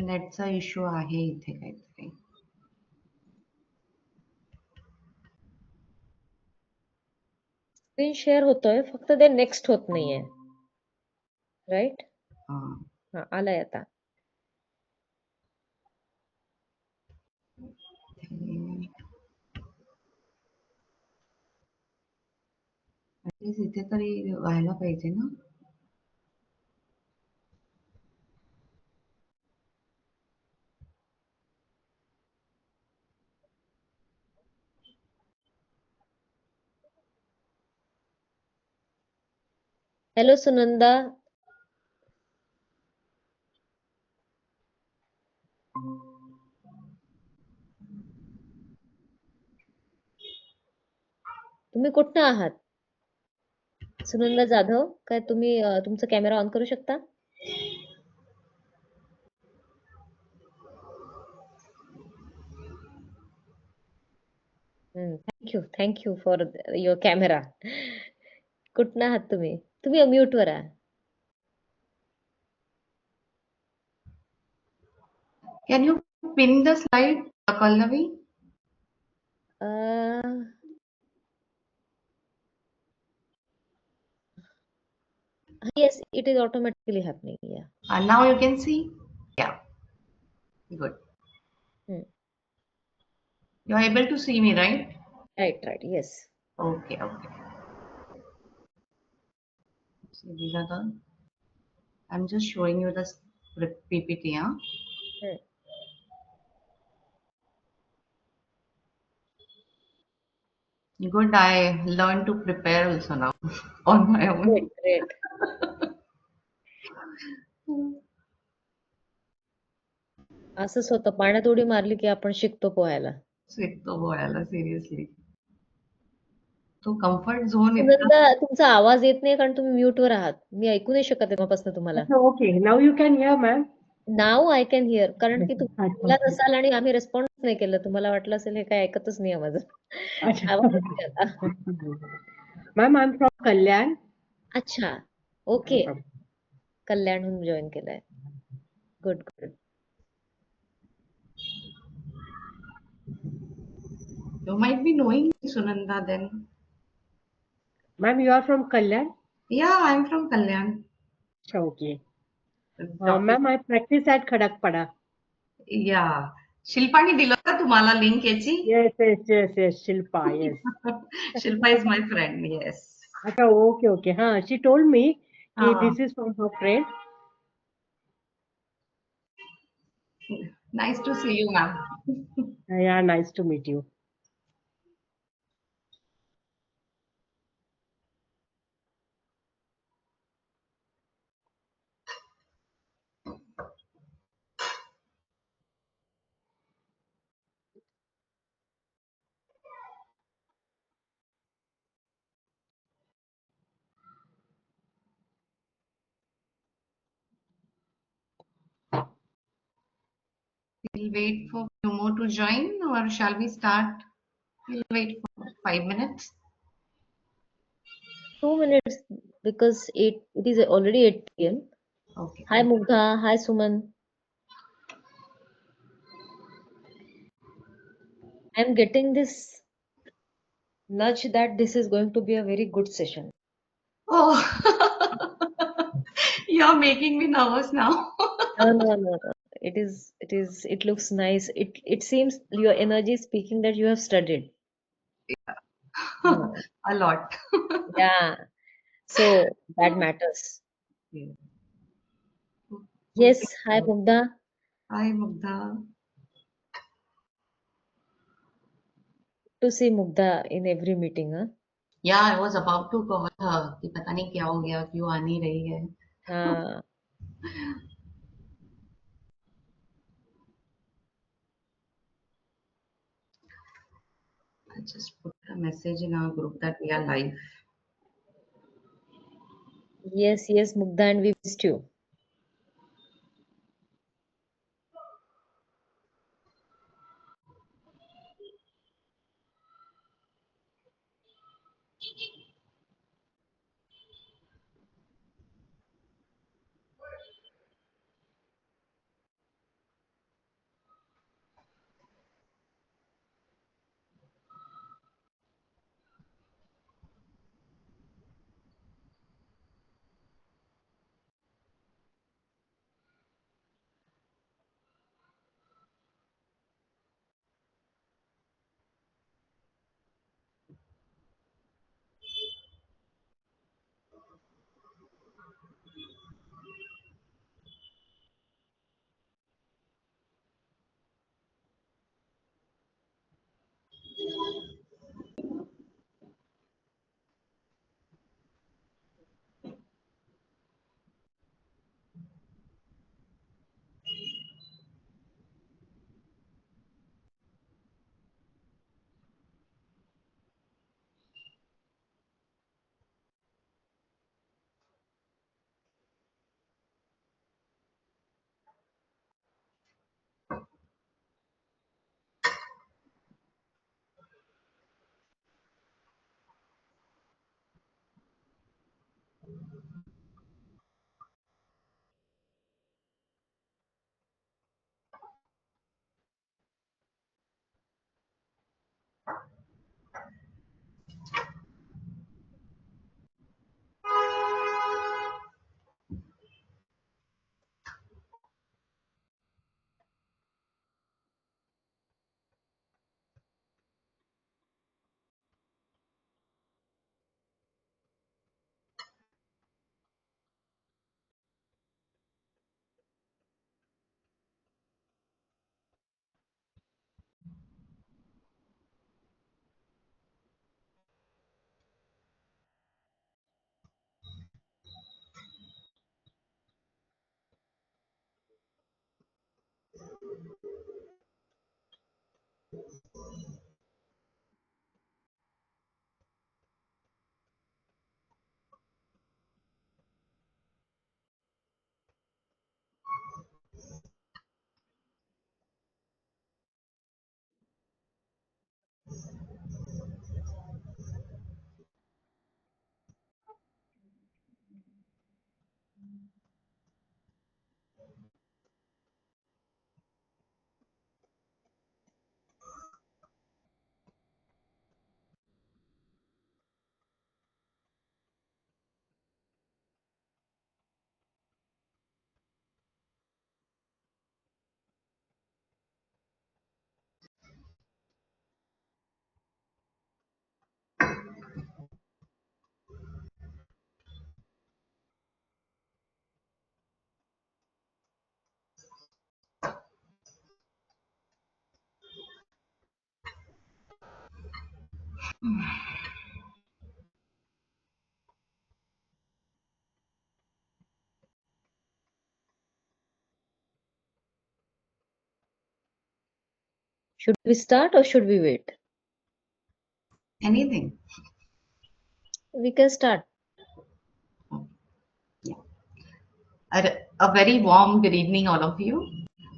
नेटचा issue आहे इथे काहीतरी. स्क्रीन शेअर होतोय, फक्त ते नेक्स्ट होत नाहीये. राईट? हा. हा, आलाय आता. ऍटलीस्ट इथे तरी व्हायला पाहिजे ना. हॅलो सुनंदा. तुम्ही कुठनं आहात? सुनंदा जाधव, काय तुम्ही तुमचा कॅमेरा ऑन करू शकता? Thank you for your camera. कुठनं आहात तुम्ही? तुम्ही म्यूटवर आहात. Can you pin the slide, Pallavi? Yes, it is automatically happening. Yeah. And now you can see? Yeah. Good. Hmm. You are able to see me, right? Right. Yes. Okay. So these are the. I'm just showing you the PPT. Huh? Hmm. Good. I learned to prepare also now on my own. Great. असंच होतं, पाण्यात उडी मारली की आपण शिकतो पोहायला. शिकतो पोहायला सिरियसली. तो कम्फर्ट झोन इतका. सुनंदा, तुमचा आवाज येत नाही कारण तुम्ही म्यूटवर आहात. मी ऐकू नाही शकत तेव्हापासून तुम्हाला. Okay, now you can hear, ma'am. Now I can hear, कारण की तुम्ही अच्छा. बोलत असाल आणि आम्ही रिस्पॉन्स नाही केलं. तुम्हाला वाटलं असेल हे काय ऐकतच नाही माझं. अच्छा. आवाज येतोय आता. Ma'am, I'm from Kalyan. अच्छा, ओके. कल्याणहून जॉईन केलंय. Good. You might be knowing Sunanda then. Ma'am, you are from Kalyan? Yeah, I'm from Kalyan. Okay. Ma'am, I practice at Khadakpada. Yeah. शिल्पाने दिलं का तुम्हाला लिंक याची? Yes, Shilpa, yes. Shilpa is my friend, yes. Okay. She told me this is from her friend. Nice to see you, ma'am. Yeah, nice to meet you. We'll wait for a few more to join, or shall we start? We'll wait for 5 minutes. 2 minutes because it is already 8 p.m. Okay. Hi Mugdha, hi Suman. I'm getting this nudge that this is going to be a very good session. Oh, you're making me nervous now. No. It looks nice. It seems your energy is speaking that you have studied. A lot. Yeah. So that matters. Yeah. Yes, hi Mugdha. Hi, Mugdha. To see Mugdha in every meeting, huh? Yeah, I was about to call her कि पता नहीं क्या हो गया, क्यों आ नहीं रही है. हाँ. I just put a message in our group that we are live. Yes, Mugdha, and we missed you. Should we start or should we wait? Anything. We can start. Yeah. A very warm good evening, all of you.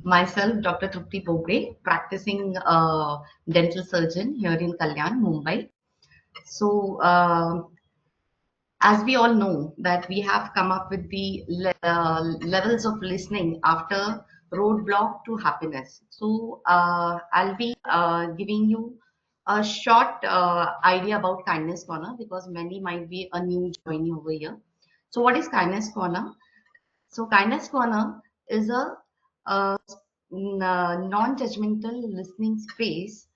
Myself, Dr. Trupti Bogre, practicing dental surgeon here in Kalyan, Mumbai. So, as we all know that we have come up with the levels of listening after roadblock to happiness. So I'll be giving you a short idea about kindness corner because many might be a new joining over here. So what is kindness corner? So kindness corner is a non-judgmental listening space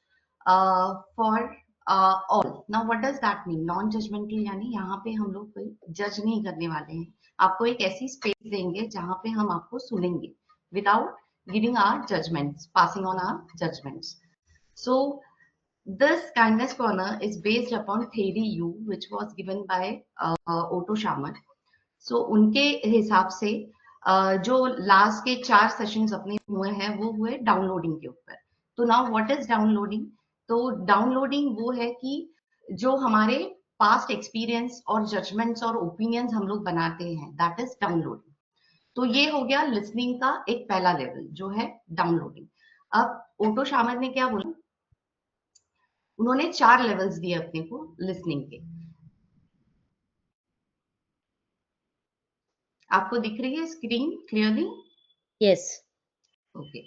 for all. Now what does that mean? Non-judgmental यानी यहाँ पे हम लोग कोई जज नहीं करने वाले हैं. आपको एक ऐसी स्पेस देंगे जहाँ पे हम आपको सुनेंगे without giving our judgments, passing on our judgments. So this kindness corner is based upon theory U, which was given by Otto Scharmer. सो उनके हिसाब से जो लास्ट के 4 सेशंस अपने हुए हैं वो हुए डाउनलोडिंग के ऊपर. तो नाउ व्हाट इज डाउनलोडिंग? तो डाउनलोडिंग वो है कि जो हमारे पास्ट एक्सपीरियंस और जजमेंट्स और ओपिनियंस हम लोग बनाते हैं, दैट इज डाउनलोडिंग. तो ये हो गया लिसनिंग का एक पहला लेवल जो है डाउनलोडिंग. अब ओटो शामर ने क्या बोला? उन्होंने 4 लेवल्स दिए अपने को लिसनिंग के. आपको दिख रही है screen clearly? Yes. Okay.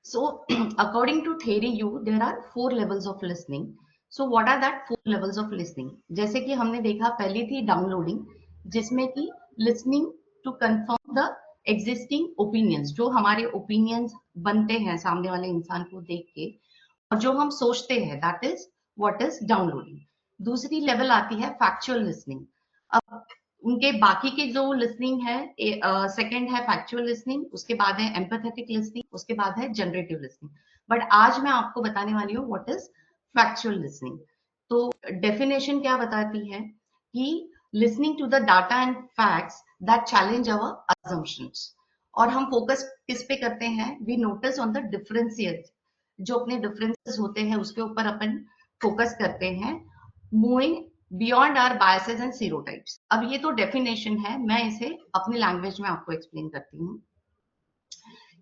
So, according to theory U, there are 4 levels of listening. So, what are that 4 levels of listening? जैसे कि हमने देखा पहली थी downloading, जिसमें कि listening to confirm the existing opinions, जो हमारे opinions बनते हैं सामने वाले इंसान को देख के और जो हम सोचते हैं, that is what is downloading. दूसरी level आती है factual listening. अब उनके बाकी के जो लिसनिंग है, सेकंड है फैक्चुअल लिसनिंग, उसके बाद है एम्पैथेटिक लिसनिंग, उसके बाद है जनरेटिव लिसनिंग। बट आज मैं आपको बताने वाली हूँ व्हाट इज फैक्चुअल लिसनिंग। तो डेफिनेशन क्या बताती है कि listening to the data and facts that challenge our assumptions. और हम फोकस किस पे करते हैं? We notice on the differentiate, जो अपने डिफरेंसेस होते हैं उसके ऊपर अपन फोकस करते हैं, moving beyond our biases and stereotypes. अब ये तो डेफिनेशन है, मैं इसे अपनी लैंग्वेज में आपको एक्सप्लेन करती हूँ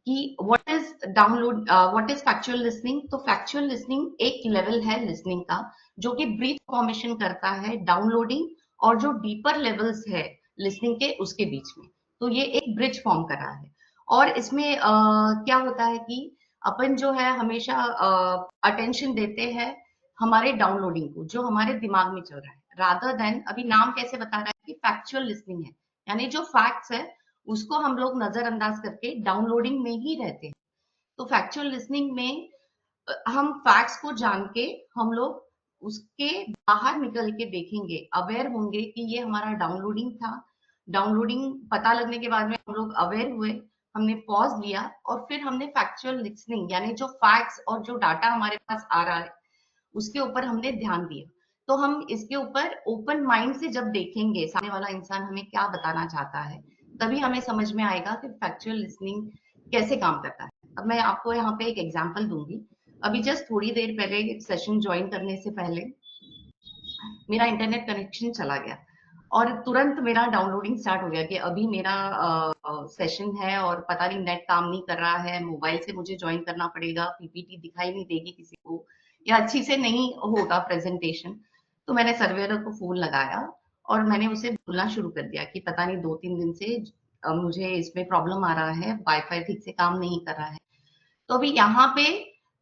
कि what is what is factual listening. तो फैक्चुअल लिसनिंग एक लेवल है लिसनिंग का जो कि ब्रीफ फॉर्मेशन करता है डाउनलोडिंग और जो डीपर लेवल्स है लिसनिंग के उसके बीच में। तो ये एक ब्रिज फॉर्म कर रहा है। और इसमें क्या होता है कि अपन जो है हमेशा अटेंशन देते हैं हमारे डाउनलोडिंग को, जो हमारे दिमाग में चल रहा है, रादर देन, अभी नाम कैसे बता रहा है कि फैक्चुअल लिसनिंग है, यानी जो फैक्ट्स है उसको हम लोग नजरअंदाज करके डाउनलोडिंग में ही रहते हैं। तो फैक्चुअल लिसनिंग में हम फैक्ट्स को जान के हम लोग उसके बाहर निकल के देखेंगे, अवेयर होंगे कि ये हमारा डाउनलोडिंग था। डाउनलोडिंग पता लगने के बाद में हम लोग अवेयर हुए, हमने पॉज लिया और फिर हमने फैक्चुअल लिसनिंग यानी जो फैक्ट्स और जो डाटा हमारे पास आ रहा है उसके ऊपर हमने ध्यान दिया। तो हम इसके ऊपर ओपन माइंड से जब देखेंगे सामने वाला इंसान हमें क्या बताना चाहता है, तभी हमें समझ में आएगा कि फैक्चुअल लिसनिंग कैसे काम करता है। अब मैं आपको यहाँ पे एक एग्जांपल दूंगी। अभी जस्ट थोड़ी देर पहले सेशन ज्वाइन करने से पहले मेरा इंटरनेट कनेक्शन चला गया और तुरंत मेरा डाउनलोडिंग स्टार्ट हो गया कि अभी मेरा सेशन है और पता नहीं नेट काम नहीं कर रहा है, मोबाइल से मुझे ज्वाइन करना पड़ेगा, पीपीटी दिखाई नहीं देगी किसी को या अच्छी से नहीं होगा प्रेजेंटेशन। तो मैंने सर्वेयर को फोन लगाया और मैंने उसे बोलना शुरू कर दिया कि पता नहीं 2-3 दिन से मुझे इसमें प्रॉब्लम आ रहा है, वाईफाई ठीक से काम नहीं कर रहा है। तो अभी यहाँ पे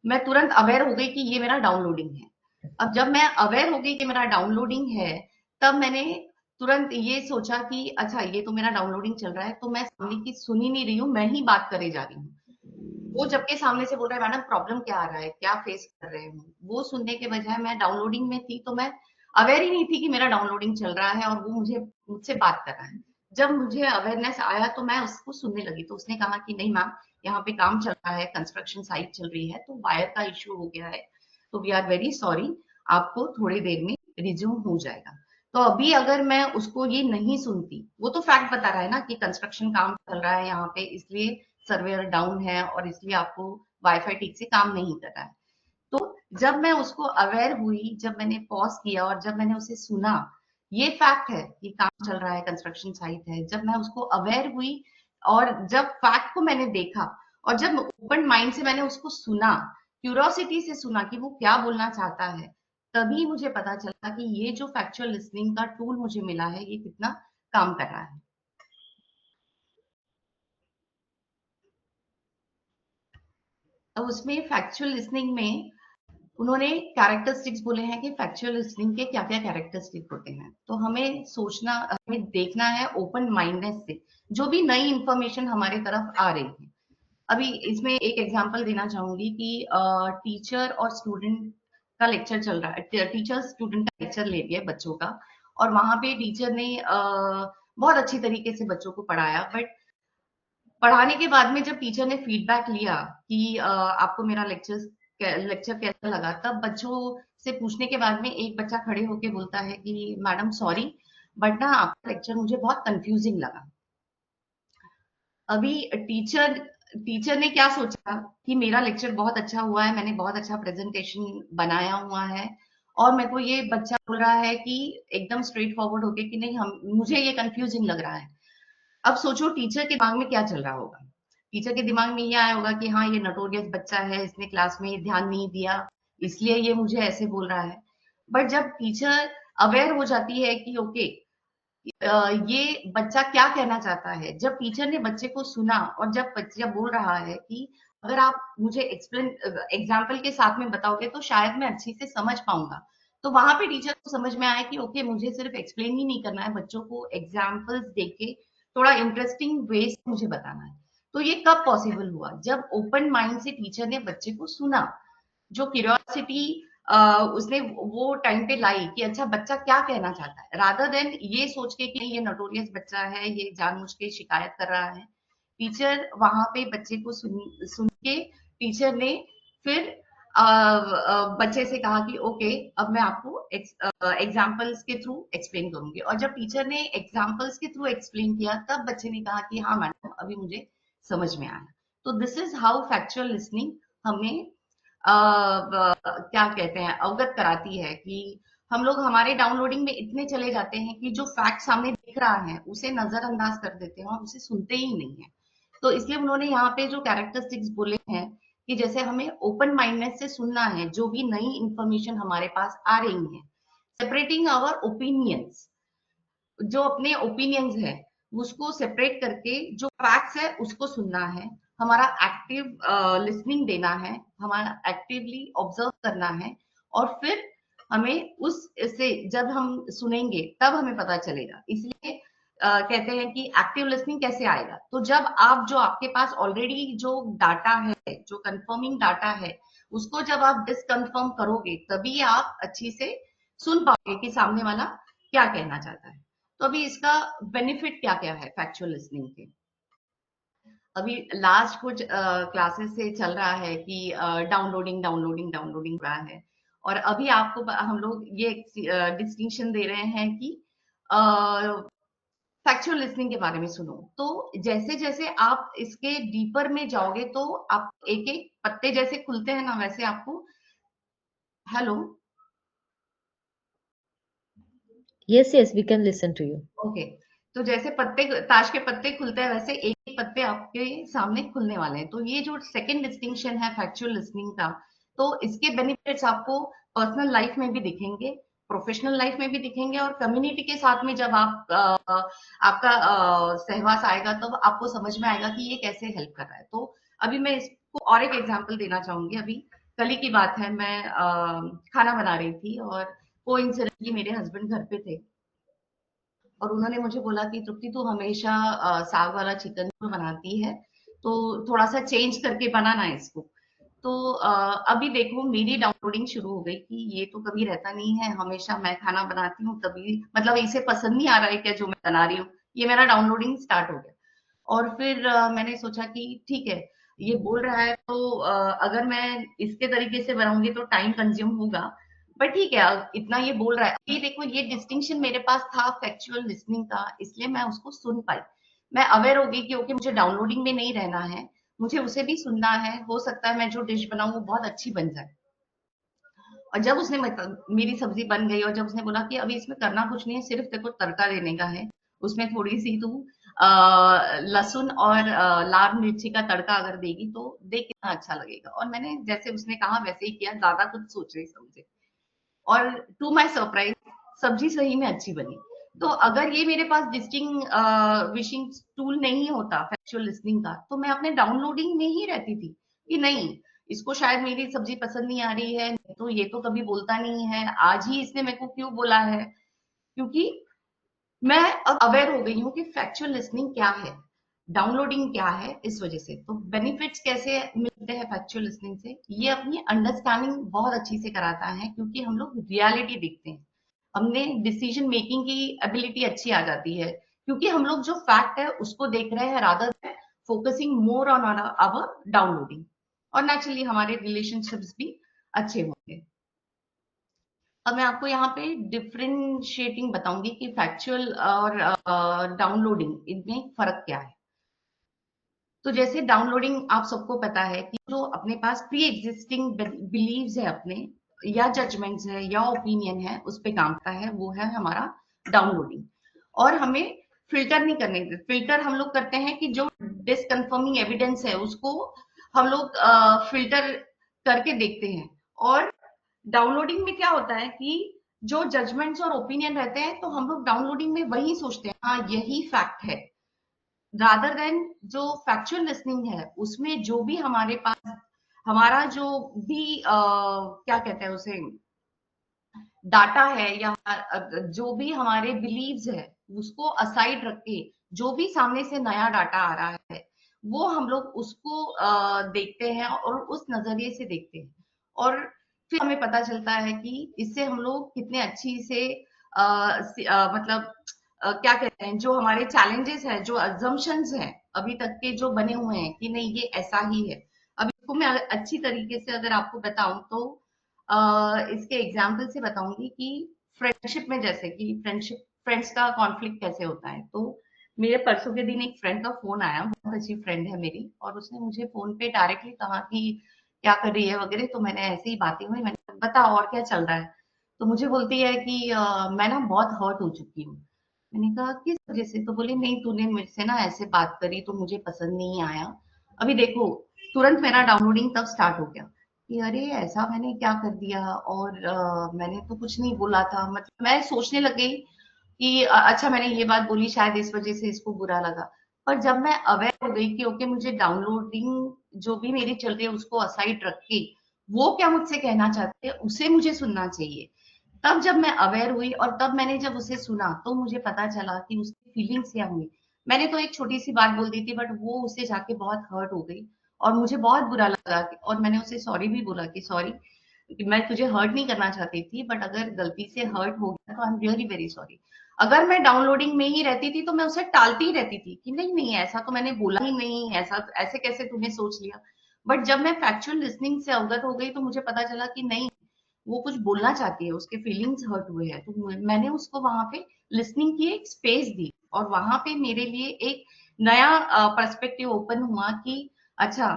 मैं तुरंत अवेयर हो गई कि ये मेरा डाउनलोडिंग है। अब जब मैं अवेयर हो गई कि मेरा डाउनलोडिंग है, तब मैंने तुरंत ये सोचा कि अच्छा ये तो मेरा डाउनलोडिंग चल रहा है, तो मैं सामने की सुन ही नहीं रही हूँ, मैं ही बात करे जा रही हूँ। वो जबकि सामने से बोल रहा है मैडम प्रॉब्लम क्या आ रहा है, क्या फेस कर रहे हो, वो सुनने के बजाय मैं डाउनलोडिंग में थी, तो मैं अवेयर ही नहीं थी कि मेरा डाउनलोडिंग चल रहा है और वो मुझसे बात कर रहा है। जब मुझे अवेयरनेस आया तो मैं उसको सुनने लगी। तो उसने कहा कि नहीं मैम, यहाँ पे काम चल रहा है, कंस्ट्रक्शन साइट चल रही है, तो वायर का इश्यू हो गया है, तो वी आर वेरी सॉरी, आपको थोड़ी देर में रिज्यूम हो जाएगा। तो अभी अगर मैं उसको ये नहीं सुनती, वो तो फैक्ट बता रहा है ना कि कंस्ट्रक्शन काम चल रहा है यहाँ पे, इसलिए सर्वर डाउन है और इसलिए आपको वाईफाई ठीक से काम नहीं कर रहा है। तो जब मैं उसको अवेयर हुई, जब मैंने पॉज किया और जब मैंने उसे सुना, ये फैक्ट है कि काम चल रहा है, कंस्ट्रक्शन साइट है, जब मैं उसको अवेयर हुई और जब फैक्ट को मैंने देखा और जब ओपन माइंड से मैंने उसको सुना, क्यूरोसिटी से सुना कि वो क्या बोलना चाहता है, तभी मुझे पता चला कि ये जो फैक्चुअल लिसनिंग का टूल मुझे मिला है ये कितना काम कर रहा है। अब उसमें फैक्चुअल लिसनिंग में उन्होंने कैरेक्टरिस्टिक्स बोले हैं कि फैक्चुअल लिसनिंग के क्या क्या कैरेक्टरिस्टिक होते हैं। तो हमें सोचना, हमें देखना है ओपन माइंडनेस से जो भी नई इंफॉर्मेशन हमारे तरफ आ रही है। अभी इसमें एक एग्जांपल देना चाहूंगी कि टीचर और स्टूडेंट का लेक्चर चल रहा है, टीचर स्टूडेंट का लेक्चर ले रही है बच्चों का, और वहां पे टीचर ने बहुत अच्छी तरीके से बच्चों को पढ़ाया। बट पढ़ाने के बाद में जब टीचर ने फीडबैक लिया कि आपको मेरा लेक्चर कैसा लगा, तब बच्चों से पूछने के बाद में एक बच्चा खड़े होके बोलता है कि मैडम सॉरी, बट ना आपका लेक्चर मुझे बहुत कंफ्यूजिंग लगा। अभी टीचर ने क्या सोचा कि मेरा लेक्चर बहुत अच्छा हुआ है, मैंने बहुत अच्छा प्रेजेंटेशन बनाया हुआ है, और मेरे को ये बच्चा बोल रहा है कि एकदम स्ट्रेट फॉरवर्ड होके कि नहीं, हम मुझे ये कंफ्यूजिंग लग रहा है। अब सोचो टीचर के दिमाग में क्या चल रहा होगा। टीचर के दिमाग में ये आया होगा कि हाँ, ये नटोरियस बच्चा है, इसने क्लास में ध्यान नहीं दिया, इसलिए ये मुझे ऐसे बोल रहा है। बट जब टीचर अवेयर हो जाती है कि ओके, ये बच्चा क्या कहना चाहता है, जब टीचर ने बच्चे को सुना और जब बच्चा बोल रहा है कि अगर आप मुझे एग्जाम्पल के साथ में बताओगे तो शायद मैं अच्छी से समझ पाऊंगा, तो वहां पे टीचर को समझ में आया कि ओके, मुझे सिर्फ एक्सप्लेन ही नहीं करना है, बच्चों को एग्जाम्पल्स देके थोड़ा इंटरेस्टिंग वे से मुझे बताना है। तो ये कब पॉसिबल हुआ? जब ओपन माइंड से टीचर ने बच्चे को सुना। जो क्यूरियोसिटी उसने वो टाइम पे लाई कि अच्छा बच्चा क्या कहना चाहता है, रादर देन ये सोच के कि ये नोटोरियस बच्चा है, ये जानबूझ के शिकायत कर रहा है। टीचर वहां पे बच्चे को सुन के टीचर ने फिर बच्चे से कहा कि ओके अब मैं आपको एग्जाम्पल्स के थ्रू एक्सप्लेन करूंगी। और जब टीचर ने एग्जाम्पल्स के थ्रू एक्सप्लेन किया तब बच्चे ने कहा कि हाँ मैडम अभी मुझे समझ में आया। तो this is how factual listening हमें क्या कहते हैं अवगत कराती है कि हम लोग हमारे डाउनलोडिंग में इतने चले जाते हैं कि जो फैक्ट सामने दिख रहा है उसे नजरअंदाज कर देते हैं और उसे सुनते ही नहीं है। तो इसलिए उन्होंने यहाँ पे जो कैरेक्टरिस्टिक्स बोले हैं कि जैसे हमें ओपन माइंडनेस से सुनना है जो भी नई इंफॉर्मेशन हमारे पास आ रही है, सेपरेटिंग आवर ओपिनियंस, जो अपने ओपिनियंस है उसको सेपरेट करके जो फैक्ट्स है उसको सुनना है, हमारा एक्टिव लिसनिंग देना है, हमारा एक्टिवली ऑब्जर्व करना है। और फिर हमें उस से जब हम सुनेंगे तब हमें पता चलेगा। इसलिए कहते हैं कि एक्टिव लिसनिंग कैसे आएगा, तो जब आप जो आपके पास ऑलरेडी जो डाटा है, जो कंफर्मिंग डाटा है, उसको जब आप डिसकंफर्म करोगे तभी आप अच्छी से सुन पाओगे कि सामने वाला क्या कहना चाहता है। तो अभी इसका बेनिफिट क्या क्या है फैक्चुअल लिसनिंग के। अभी लास्ट कुछ क्लासेस से चल रहा है कि डाउनलोडिंग डाउनलोडिंग डाउनलोडिंग रहा है, और अभी आपको हम लोग ये डिस्टिंक्शन दे रहे हैं कि फैक्चुअल लिसनिंग के बारे में सुनो। तो जैसे जैसे आप इसके डीपर में जाओगे तो आप एक एक पत्ते जैसे खुलते हैं ना, वैसे आपको hello Yes, yes, we can listen to you. Okay तो जैसे पत्ते ताश के पत्ते खुलते हैं वैसे एक एक पत्ते आपके सामने खुलने वाले हैं। तो ये जो सेकंड डिस्टिंक्शन है फैक्चुअल लिसनिंग का, तो इसके बेनिफिट्स आपको पर्सनल लाइफ में भी दिखेंगे, प्रोफेशनल लाइफ में भी दिखेंगे, और कम्युनिटी के साथ में जब आप आपका सहवास आएगा तब आपको समझ में आएगा कि ये कैसे हेल्प कर रहा है। तो अभी मैं इसको और एक एग्जांपल देना चाहूंगी। अभी कल ही की बात है, मैं खाना बना रही थी और कोइंसिडेंटली मेरे हस्बैंड घर पे थे और उन्होंने मुझे बोला कि तृप्ति तू हमेशा साग वाला चिकन क्यों बनाती है, तो थोड़ा सा चेंज करके बनाना इसको। तो अभी देखो मेरी डाउनलोडिंग शुरू हो गई कि ये तो कभी रहता नहीं है, हमेशा मैं खाना बनाती हूँ तभी, मतलब इसे पसंद नहीं आ रहा है क्या जो मैं बना रही हूँ। ये मेरा डाउनलोडिंग स्टार्ट हो गया। और फिर मैंने सोचा कि ठीक है ये बोल रहा है तो अगर मैं इसके तरीके से बनाऊंगी तो टाइम कंज्यूम होगा, बट ठीक है इतना ये बोल रहा है। ये देखो ये डिस्टिंक्शन मेरे पास था फैक्चुअल लिसनिंग का, इसलिए मैं उसको सुन पाई। मैं अवेयर हो गई कि ओके मुझे डाउनलोडिंग में नहीं रहना है, मुझे उसे भी सुनना है, हो सकता है मैं जो डिश बनाऊं वो बहुत अच्छी बन जाए। और जब उसने मेरी सब्जी बन गई और जब उसने बोला कि अभी इसमें करना कुछ नहीं है, सिर्फ तेरे को तड़का देने का है, उसमें थोड़ी सी तू लहसुन और लाल मिर्ची का तड़का अगर देगी तो देख कितना अच्छा लगेगा। और मैंने जैसे उसने कहा वैसे ही किया, ज्यादा कुछ सोचे समझे, और टू माय सरप्राइज सब्जी सही में अच्छी बनी। तो अगर ये मेरे पास डिस्टिंग विशिंग टूल नहीं होता फैक्चुअल लिसनिंग का, तो मैं अपने डाउनलोडिंग में ही रहती थी कि नहीं इसको शायद मेरी सब्जी पसंद नहीं आ रही है, तो ये तो कभी बोलता नहीं है, आज ही इसने मेरे को क्यों बोला है। क्योंकि मैं अब अवेयर हो गई हूँ कि फैक्चुअल लिसनिंग क्या है, डाउनलोडिंग क्या है। इस वजह से तो बेनिफिट्स कैसे मिलते हैं फैक्चुअल लिसनिंग से, ये अपनी अंडरस्टैंडिंग बहुत अच्छी से कराता है, क्योंकि हम लोग रियलिटी देखते हैं, हमने डिसीजन मेकिंग की एबिलिटी अच्छी आ जाती है, क्योंकि हम लोग जो फैक्ट है उसको देख रहे हैं rather focusing more on our downloading. और नेचुरली हमारे रिलेशनशिप्स भी अच्छे होंगे। अब मैं आपको यहाँ पे डिफरेंशिएटिंग बताऊंगी कि फैक्चुअल और डाउनलोडिंग इनमें फर्क क्या है। तो जैसे डाउनलोडिंग आप सबको पता है कि जो अपने पास प्री एग्जिस्टिंग बिलीव्स है अपने, या जजमेंट्स है या ओपिनियन है, उस पे काम करता है, वो है हमारा डाउनलोडिंग। और हमें फिल्टर नहीं करने, फिल्टर हम लोग करते हैं कि जो डिसकंफर्मिंग एविडेंस है उसको हम लोग फिल्टर करके देखते हैं। और डाउनलोडिंग में क्या होता है कि जो जजमेंट्स और ओपिनियन रहते हैं तो हम लोग डाउनलोडिंग में वही सोचते हैं हाँ यही फैक्ट है, रादर देन जो फैक्चुअल लिसनिंग है उसमें जो भी हमारे पास हमारा जो भी क्या कहते हैं उसे डाटा है, या जो भी हमारे बिलीव्स है उसको असाइड रख के जो भी सामने से नया डाटा आ रहा है वो हम लोग उसको देखते हैं और उस नजरिए से देखते हैं। और फिर हमें पता चलता है कि इससे हम लोग कितने अच्छी से मतलब क्या कहते हैं, जो हमारे चैलेंजेस हैं, जो अजम्पशंस हैं अभी तक के जो बने हुए हैं कि नहीं ये ऐसा ही है। अब इसको मैं अच्छी तरीके से अगर आपको बताऊं तो इसके एग्जाम्पल से बताऊंगी कि फ्रेंडशिप में जैसे कि फ्रेंड्स का कॉन्फ्लिक्ट कैसे होता है। तो मेरे परसों के दिन एक फ्रेंड का फोन आया, बहुत अच्छी फ्रेंड है मेरी, और उसने मुझे फोन पे डायरेक्टली कहा कि क्या कर रही है वगैरह। तो मैंने ऐसे ही बातें हुई, मैंने बता और क्या चल रहा है। तो मुझे बोलती है कि मैं ना बहुत हर्ट हो चुकी हूँ। मैंने कहा किस वजह से? तो बोली नहीं तूने मेरे से ना ऐसे बात करी तो मुझे पसंद नहीं आया। अभी देखो, तुरंत मेरा डाउनलोडिंग तब स्टार्ट हो गया कि अरे ऐसा मैंने क्या कर दिया, और मैंने तो कुछ नहीं बोला था। मतलब मैं सोचने लग गई कि अच्छा मैंने ये बात बोली, शायद इस वजह से इसको बुरा लगा। पर जब मैं अवेयर हो गई कि ओके मुझे डाउनलोडिंग जो भी मेरी चल रही है उसको असाइड रख के वो क्या मुझसे कहना चाहते हैं उसे मुझे सुनना चाहिए। तब जब मैं अवेयर हुई और तब मैंने जब उसे सुना तो मुझे पता चला कि उसकी फीलिंग्स क्या हुई। मैंने तो एक छोटी सी बात बोल दी थी, बट वो उसे जाके बहुत हर्ट हो गई और मुझे बहुत बुरा लगा। और मैंने उसे सॉरी भी बोला कि सॉरी, मैं तुझे हर्ट नहीं करना चाहती थी, बट अगर गलती से हर्ट हो गया तो I am really very sorry. अगर मैं डाउनलोडिंग में ही रहती थी तो मैं उसे टालती ही रहती थी कि नहीं नहीं ऐसा तो मैंने बोला ही नहीं, ऐसा ऐसे कैसे तूने सोच लिया। बट जब मैं फैक्चुअल लिसनिंग से अवगत हो गई तो मुझे पता चला कि नहीं, वो कुछ बोलना चाहती है, उसके फीलिंग्स हर्ट हुए हैं। तो मैंने उसको वहां पे लिसनिंग की एक स्पेस दी और वहां पे मेरे लिए एक नया पर्सपेक्टिव ओपन हुआ कि अच्छा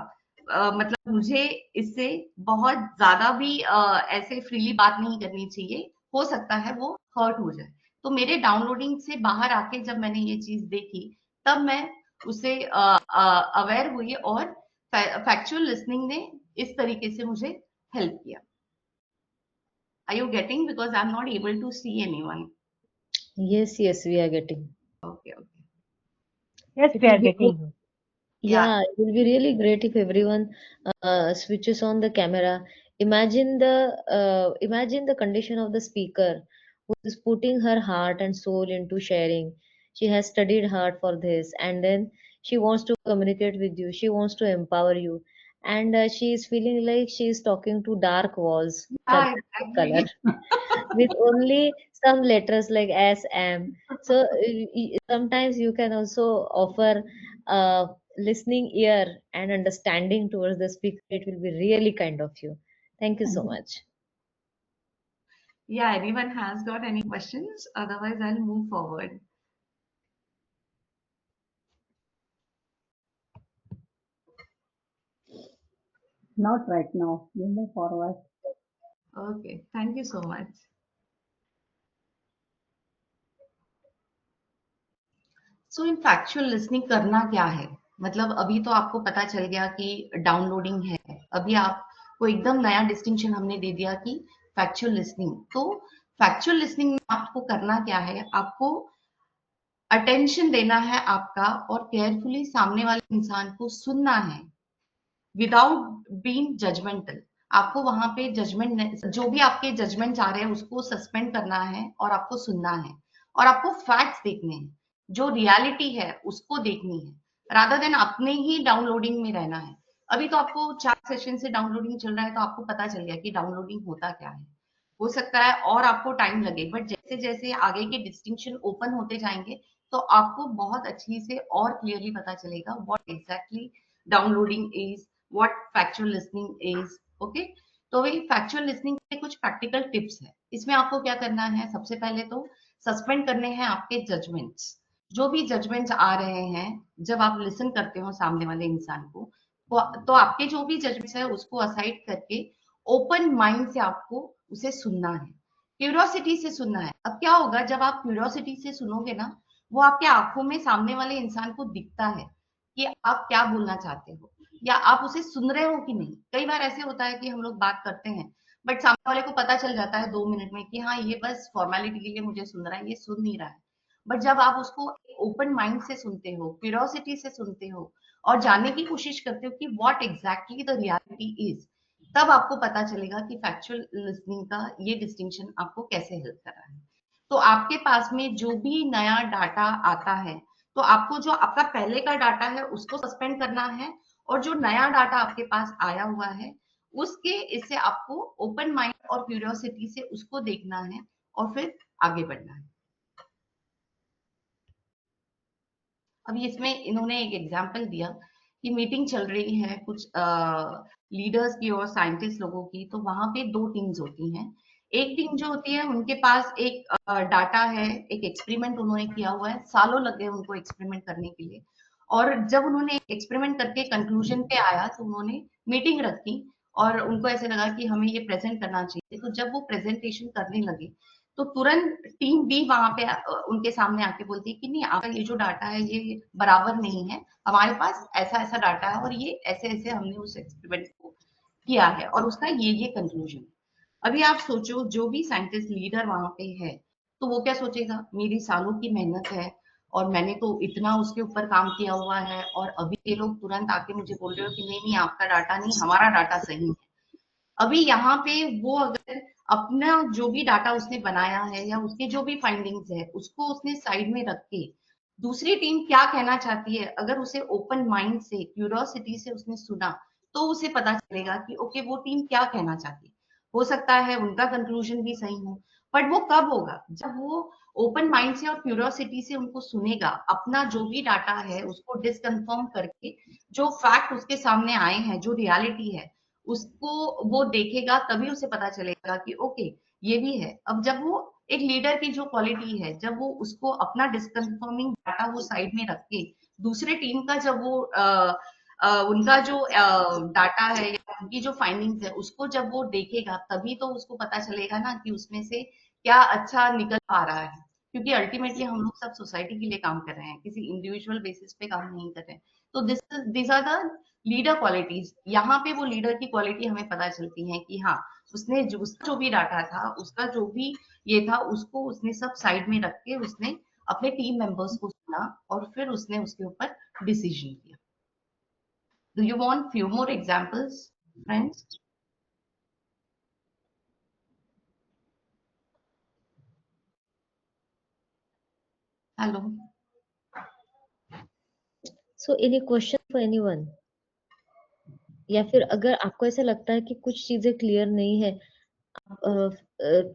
मतलब मुझे इससे बहुत ज्यादा भी ऐसे फ्रीली बात नहीं करनी चाहिए, हो सकता है वो हर्ट हो जाए। तो मेरे डाउनलोडिंग से बाहर आके जब मैंने ये चीज देखी तब मैं उसे अवेयर हुई और फैक्चुअल लिसनिंग ने इस तरीके से मुझे हेल्प किया। Are you getting? Because I'm not able to see anyone. Yes, yes, we are getting. Okay, okay. Yes, It we will are be good. getting you. Yeah, Yeah, it will be really great if everyone switches on the camera. Imagine the condition of the speaker who is putting her heart and soul into sharing. She has studied hard for this, and then she wants to communicate with you. She wants to empower you, and she is feeling like she is talking to dark walls, yeah, color, exactly. with only some letters like S, M. So sometimes you can also offer listening ear and understanding towards the speaker. It will be really kind of you. Thank you so much. Yeah, anyone has got any questions? Otherwise, I'll move forward. Not right now. You move forward. Okay, thank you so much. So in factual listening करना क्या है? मतलब अभी तो आपको पता चल गया कि डाउनलोडिंग है। अभी आपको एकदम नया डिस्टिंक्शन हमने दे दिया कि फैक्चुअल लिसनिंग। तो फैक्चुअल लिसनिंग में आपको करना क्या है? आपको अटेंशन देना है आपका और केयरफुली सामने वाले इंसान को सुनना है विदाउट बीइंग जजमेंटल। आपको वहां पे जजमेंट, जो भी आपके जजमेंट आ रहे हैं उसको सस्पेंड करना है और आपको सुनना है और आपको फैक्ट्स देखने हैं, जो रियलिटी है उसको देखनी है, रादर देन अपने ही डाउनलोडिंग में रहना है। अभी तो आपको 4 सेशन से डाउनलोडिंग चल रहा है तो आपको पता चल गया कि डाउनलोडिंग होता क्या है। हो सकता है और आपको टाइम लगे, बट जैसे जैसे आगे के डिस्टिंक्शन ओपन होते जाएंगे तो आपको बहुत अच्छी से और क्लियरली पता चलेगा what exactly downloading is, what factual listening is. Okay, तो वही फैक्चुअल लिसनिंग के कुछ प्रैक्टिकल टिप्स है। इसमें आपको क्या करना है? सबसे पहले तो सस्पेंड करने हैं आपके जजमेंट्स। जो भी जजमेंट्स आ रहे हैं जब आप लिसन करते हो सामने वाले इंसान को, तो आपके जो भी जजमेंट्स है उसको असाइड करके ओपन माइंड से आपको उसे सुनना है, क्यूरियोसिटी से सुनना है। अब क्या होगा जब आप क्यूरियोसिटी से सुनोगे ना, वो आपके आंखों में सामने वाले इंसान को दिखता है कि आप क्या बोलना चाहते हो या आप उसे सुन रहे हो कि नहीं। कई बार ऐसे होता है कि हम लोग बात करते हैं बट सामने वाले को पता चल जाता है 2 मिनट में कि हाँ ये बस फॉर्मेलिटी के लिए मुझे सुन रहा है, ये सुन नहीं रहा है। बट जब आप उसको ओपन माइंड से सुनते हो, क्यूरियोसिटी से सुनते हो और जानने की कोशिश करते हो कि what exactly the reality is, तब आपको पता चलेगा कि फैक्चुअल लिसनिंग का ये डिस्टिंक्शन आपको कैसे हेल्प कर रहा है। तो आपके पास में जो भी नया डाटा आता है तो आपको जो आपका पहले का डाटा है उसको सस्पेंड करना है और जो नया डाटा आपके पास आया हुआ है उसके इससे आपको ओपन माइंड और क्यूरियोसिटी से उसको देखना है और फिर आगे बढ़ना है। अभी इसमें इन्होंने एक एग्जाम्पल दिया कि मीटिंग चल रही है कुछ लीडर्स की और साइंटिस्ट लोगों की, तो वहां पे दो टीम्स होती हैं। एक टीम जो होती है उनके पास एक डाटा है, एक एक्सपेरिमेंट उन्होंने किया हुआ है, सालों लग गए उनको एक्सपेरिमेंट करने के लिए, और जब उन्होंने एक्सपेरिमेंट करके कंक्लूजन पे आया तो उन्होंने मीटिंग रखी और उनको ऐसे लगा कि हमें ये प्रेजेंट करना चाहिए। तो जब वो प्रेजेंटेशन करने लगे तो तुरंत टीम बी वहां पे उनके सामने आके बोलती है कि नहीं, आपका ये जो डाटा है ये बराबर नहीं है, हमारे पास ऐसा ऐसा डाटा है और ये ऐसे ऐसे हमने उस एक्सपेरिमेंट को किया है और उसका ये कंक्लूजन। अभी आप सोचो जो भी साइंटिस्ट लीडर वहां पे है तो वो क्या सोचेगा, मेरी सालों की मेहनत है और मैंने तो इतना उसके ऊपर काम किया हुआ है और अभी ये लोग तुरंत आके मुझे बोल रहे हो कि नहीं नहीं आपका डाटा नहीं, हमारा डाटा सही है। अभी यहाँ पे वो अगर अपना जो भी डाटा उसने बनाया है या उसके जो भी फाइंडिंग्स है उसको उसने साइड में रख के दूसरी टीम क्या कहना चाहती है, अगर उसे ओपन माइंड से क्यूरियोसिटी से उसने सुना तो उसे पता चलेगा कि ओके वो टीम क्या कहना चाहती है। हो सकता है उनका कंक्लूजन भी सही हो, बट वो कब होगा, जब वो ओपन माइंड से और क्यूरियोसिटी से उनको सुनेगा, अपना जो भी डाटा है उसको डिसकन्फर्म करके जो फैक्ट उसके सामने आए हैं, जो रियलिटी है उसको वो देखेगा, तभी उसे पता चलेगा कि ओके ये भी है। अब जब वो एक लीडर की जो क्वालिटी है, जब वो उसको अपना डिसकन्फर्मिंग डाटा वो साइड में रख के दूसरे टीम का जब वो उनका जो डाटा है या उनकी जो फाइंडिंग्स है उसको जब वो देखेगा, तभी तो उसको पता चलेगा ना कि उसमें से क्या अच्छा निकल पा रहा है। क्योंकि अल्टीमेटली हम लोग सब सोसाइटी के लिए काम कर रहे हैं, किसी इंडिविजुअल बेसिस पे काम नहीं कर रहे हैं। तो this are the leader qualities. यहाँ पे वो लीडर की क्वालिटी हमें पता चलती है कि हाँ उसने उसका जो भी डाटा था, उसका जो भी ये था, उसको उसने सब साइड में रख के उसने अपने टीम मेंबर्स को सुना और फिर उसने उसके ऊपर डिसीजन किया। Do you want few more examples friends? Hello. So any question for anyone? या फिर अगर आपको ऐसा लगता है कि कुछ चीजें क्लियर नहीं है, आप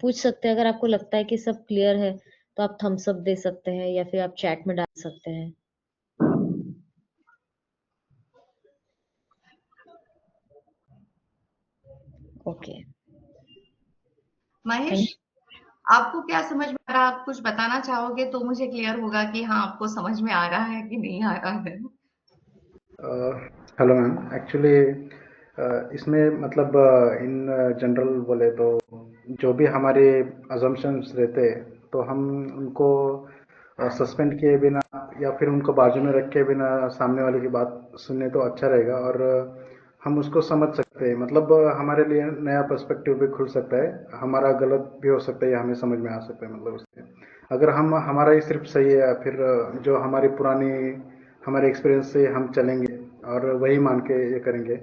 पूछ सकते हैं। अगर आपको लगता है कि सब क्लियर है तो आप थम्स अप दे सकते हैं या फिर आप चैट में डाल सकते हैं। ओके, महेश, आपको क्या समझ में आ रहा है? आप कुछ बताना चाहोगे तो मुझे क्लियर होगा कि हाँ आपको समझ में आ रहा है कि नहीं आ रहा है। हेलो मैम, एक्चुअली इसमें मतलब इन जनरल बोले तो जो भी हमारे अजम्पशंस रहते हैं तो हम उनको सस्पेंड किए बिना या फिर उनको बाजू में रख के बिना सामने वाले की बात सुनने तो अच्छा रहेगा और हम उसको समझ सकते हैं। मतलब हमारे लिए नया पर्सपेक्टिव भी खुल सकता है, हमारा गलत भी हो सकता है या हमें समझ में आ सकता है। मतलब उससे अगर हम हमारा ही सिर्फ सही है या फिर जो हमारी पुरानी हमारे एक्सपीरियंस से हम चलेंगे और वही मान के ये करेंगे,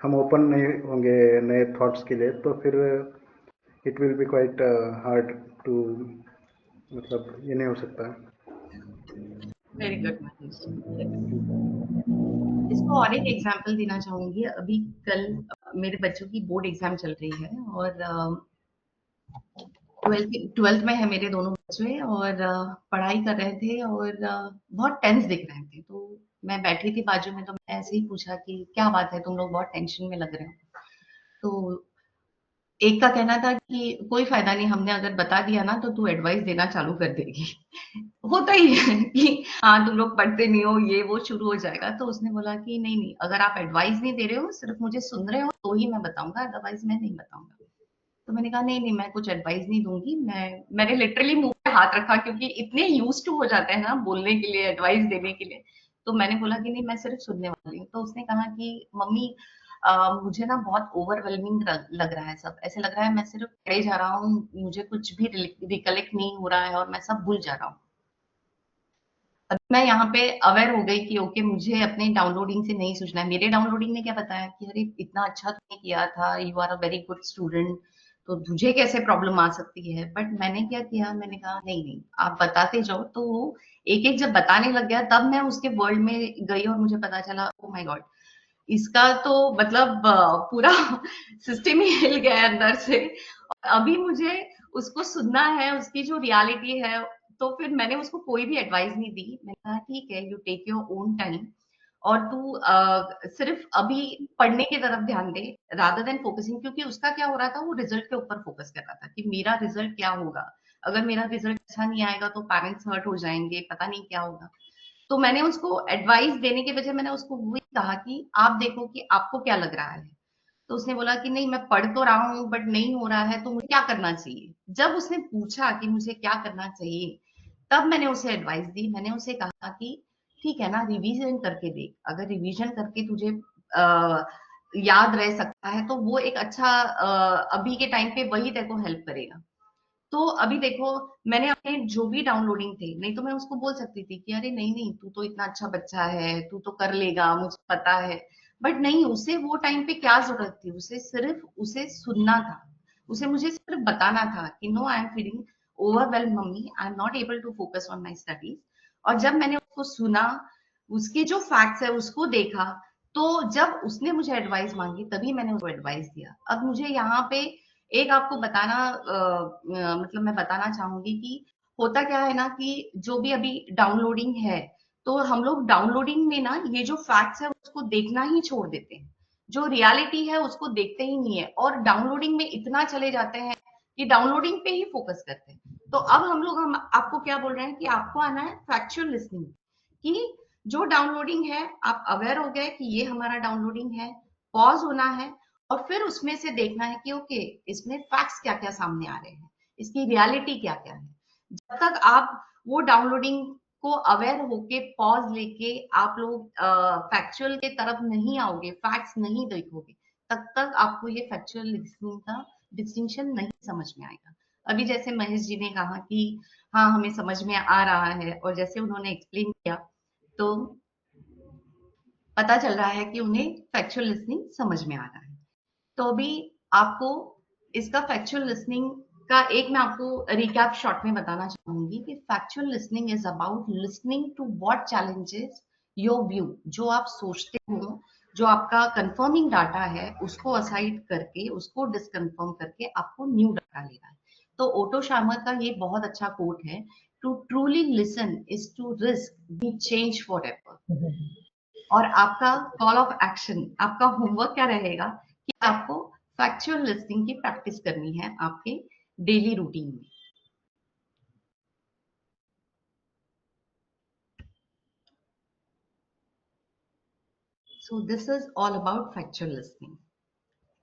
हम ओपन नहीं होंगे नए थॉट्स के लिए, तो फिर it will be quite hard to, मतलब ये नहीं हो सकता है। Very good Manish. इसको और एक एग्जांपल देना चाहूंगी। अभी कल मेरे बच्चों की बोर्ड एग्जाम चल रही है और ट्वेल्थ में है मेरे दोनों बच्चे और पढ़ाई कर रहे थे और बहुत टेंस दिख रहे थे। तो मैं बैठी थी बाजू में, तो मैंने ऐसे ही पूछा कि क्या बात है, तुम लोग बहुत टेंशन में लग रहे हो। तो एक का कहना था कि कोई फायदा नहीं, हमने अगर बता दिया ना तो तू एडवाइस देना चालू कर देगी। होता ही है कि हाँ तुम लोग पढ़ते नहीं हो, ये वो शुरू हो जाएगा। तो उसने बोला कि नहीं नहीं, अगर आप एडवाइस नहीं दे रहे हो, सिर्फ मुझे सुन रहे हो तो ही मैं बताऊंगा, अदरवाइज मैं नहीं बताऊंगा। तो मैंने कहा नहीं नहीं, मैं कुछ एडवाइस नहीं दूंगी। मैंने लिटरली मुंह पे हाथ रखा क्योंकि इतने यूज्ड टू हो जाते हैं ना बोलने के लिए, एडवाइस देने के लिए। तो मैंने बोला कि नहीं, मैं सिर्फ सुनने वाली हूँ। तो उसने कहा कि मम्मी मुझे ना बहुत ओवरवेलमिंग लग रहा है, सब ऐसे लग रहा है मैं सिर्फ पढ़े जा रहा हूँ, मुझे कुछ भी रिकलेक्ट नहीं हो रहा है और मैं सब भूल जा रहा हूँ। अब मैं यहाँ पे अवेयर हो गई कि ओके मुझे अपने डाउनलोडिंग से नहीं सोचना है। मेरे डाउनलोडिंग ने क्या बताया कि अरे इतना अच्छा तुमने किया था, you are a very good student, तो तुझे कैसे प्रॉब्लम आ सकती है। बट मैंने क्या किया, मैंने कहा नहीं नहीं आप बताते जाओ। तो एक एक जब बताने लग गया तब मैं उसके वर्ल्ड में गई और मुझे पता चला ओ माय गॉड, इसका तो मतलब पूरा सिस्टम ही हिल गया है अंदर से। और अभी मुझे उसको सुनना है, उसकी जो रियलिटी है। तो फिर मैंने उसको कोई भी एडवाइस नहीं दी। मैंने कहा ठीक है, you take your own time, और तू सिर्फ अभी पढ़ने की तरफ ध्यान दे रादर देन फोकसिंग। क्योंकि उसका क्या हो रहा था, वो रिजल्ट के ऊपर फोकस कर रहा था कि मेरा रिजल्ट क्या होगा, अगर मेरा रिजल्ट अच्छा नहीं आएगा तो पेरेंट्स हर्ट हो जाएंगे, पता नहीं क्या होगा। तो मैंने उसको एडवाइस देने के बजाय मैंने उसको वही कहा कि आप देखो कि आपको क्या लग रहा है। तो उसने बोला कि नहीं, मैं पढ़ तो रहा हूँ बट नहीं हो रहा है, तो मुझे क्या करना चाहिए। जब उसने पूछा कि मुझे क्या करना चाहिए, तब मैंने उसे एडवाइस दी। मैंने उसे कहा कि ठीक है ना, रिवीजन करके देख, अगर रिवीजन करके तुझे आ, याद रह सकता है तो वो एक अच्छा अभी के टाइम पे वही तेरे को हेल्प करेगा। तो अभी देखो, मैंने अपने जो भी डाउनलोडिंग थे, नहीं तो मैं उसको बोल सकती थी कि अरे नहीं नहीं, तू तो इतना अच्छा बच्चा है, तू तो कर लेगा, मुझे पता है। बट नहीं, उसे वो टाइम पे क्या जरूरत थी, उसे सिर्फ उसे सुनना था। उसे मुझे सिर्फ बताना था कि no, I am feeling overwhelm mummy, I am not able to focus on my studies. और जब मैंने उसको सुना, उसके जो फैक्ट्स है उसको देखा, तो जब उसने मुझे एडवाइस मांगी तभी मैंने उसको एडवाइस दिया। अब मुझे यहाँ पे एक आपको बताना मतलब मैं बताना चाहूंगी कि होता क्या है ना, कि जो भी अभी डाउनलोडिंग है, तो हम लोग डाउनलोडिंग में ना ये जो फैक्ट्स है उसको देखना ही छोड़ देते हैं, जो रियलिटी है उसको देखते ही नहीं है, और डाउनलोडिंग में इतना चले जाते हैं कि डाउनलोडिंग पे ही फोकस करते हैं। तो अब हम आपको क्या बोल रहे हैं कि आपको आना है फैक्चुअल लिसनिंग, कि जो डाउनलोडिंग है आप अवेयर हो गए कि ये हमारा डाउनलोडिंग है, पॉज होना है, और फिर उसमें से देखना है कि ओके, इसमें फैक्ट्स क्या क्या सामने आ रहे हैं, इसकी रियलिटी क्या क्या है। जब तक आप वो डाउनलोडिंग को अवेयर होके पॉज लेके आप लोग फैक्चुअल के तरफ नहीं आओगे, फैक्ट्स नहीं देखोगे, तब तक आपको ये फैक्चुअल लिसनिंग का डिस्टिंक्शन नहीं समझ में आएगा। अभी जैसे महेश जी ने कहा कि हाँ, हमें समझ में आ रहा है, और जैसे उन्होंने एक्सप्लेन किया, तो पता चल रहा है कि उन्हें फैक्चुअल लिसनिंग समझ में आ रहा है। तो अभी आपको इसका फैक्चुअल लिसनिंग का एक मैं आपको रिकैप शॉर्ट में बताना चाहूंगी कि factual listening is about listening to what challenges your view. जो आप सोचते हो, जो आपका कंफर्मिंग डाटा है, उसको असाइड करके, उसको डिसकंफर्म करके आपको न्यू डाटा लेना है। तो ओटो शार्मा का ये बहुत अच्छा कोट है, to truly listen is to risk be change forever. और आपका कॉल ऑफ एक्शन, आपका होमवर्क क्या रहेगा कि आपको फैक्चुअल लिसनिंग की प्रैक्टिस करनी है आपके डेली रूटीन में। So this is all about factual listening.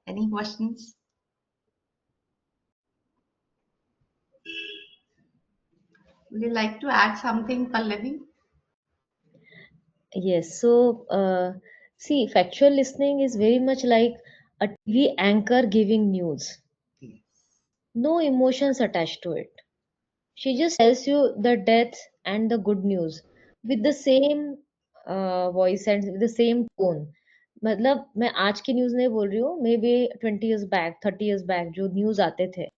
Any questions? Would you like to add something, Pallavi? Yes, so see, factual listening is very much like a TV anchor giving news. Yes. No emotions attached to it. She just tells you the death and the good news with the same voice and with the same tone. मतलब मैं आज की news नहीं बोल रही हूँ, may be 20 years back, 30 years back जो news आते थे,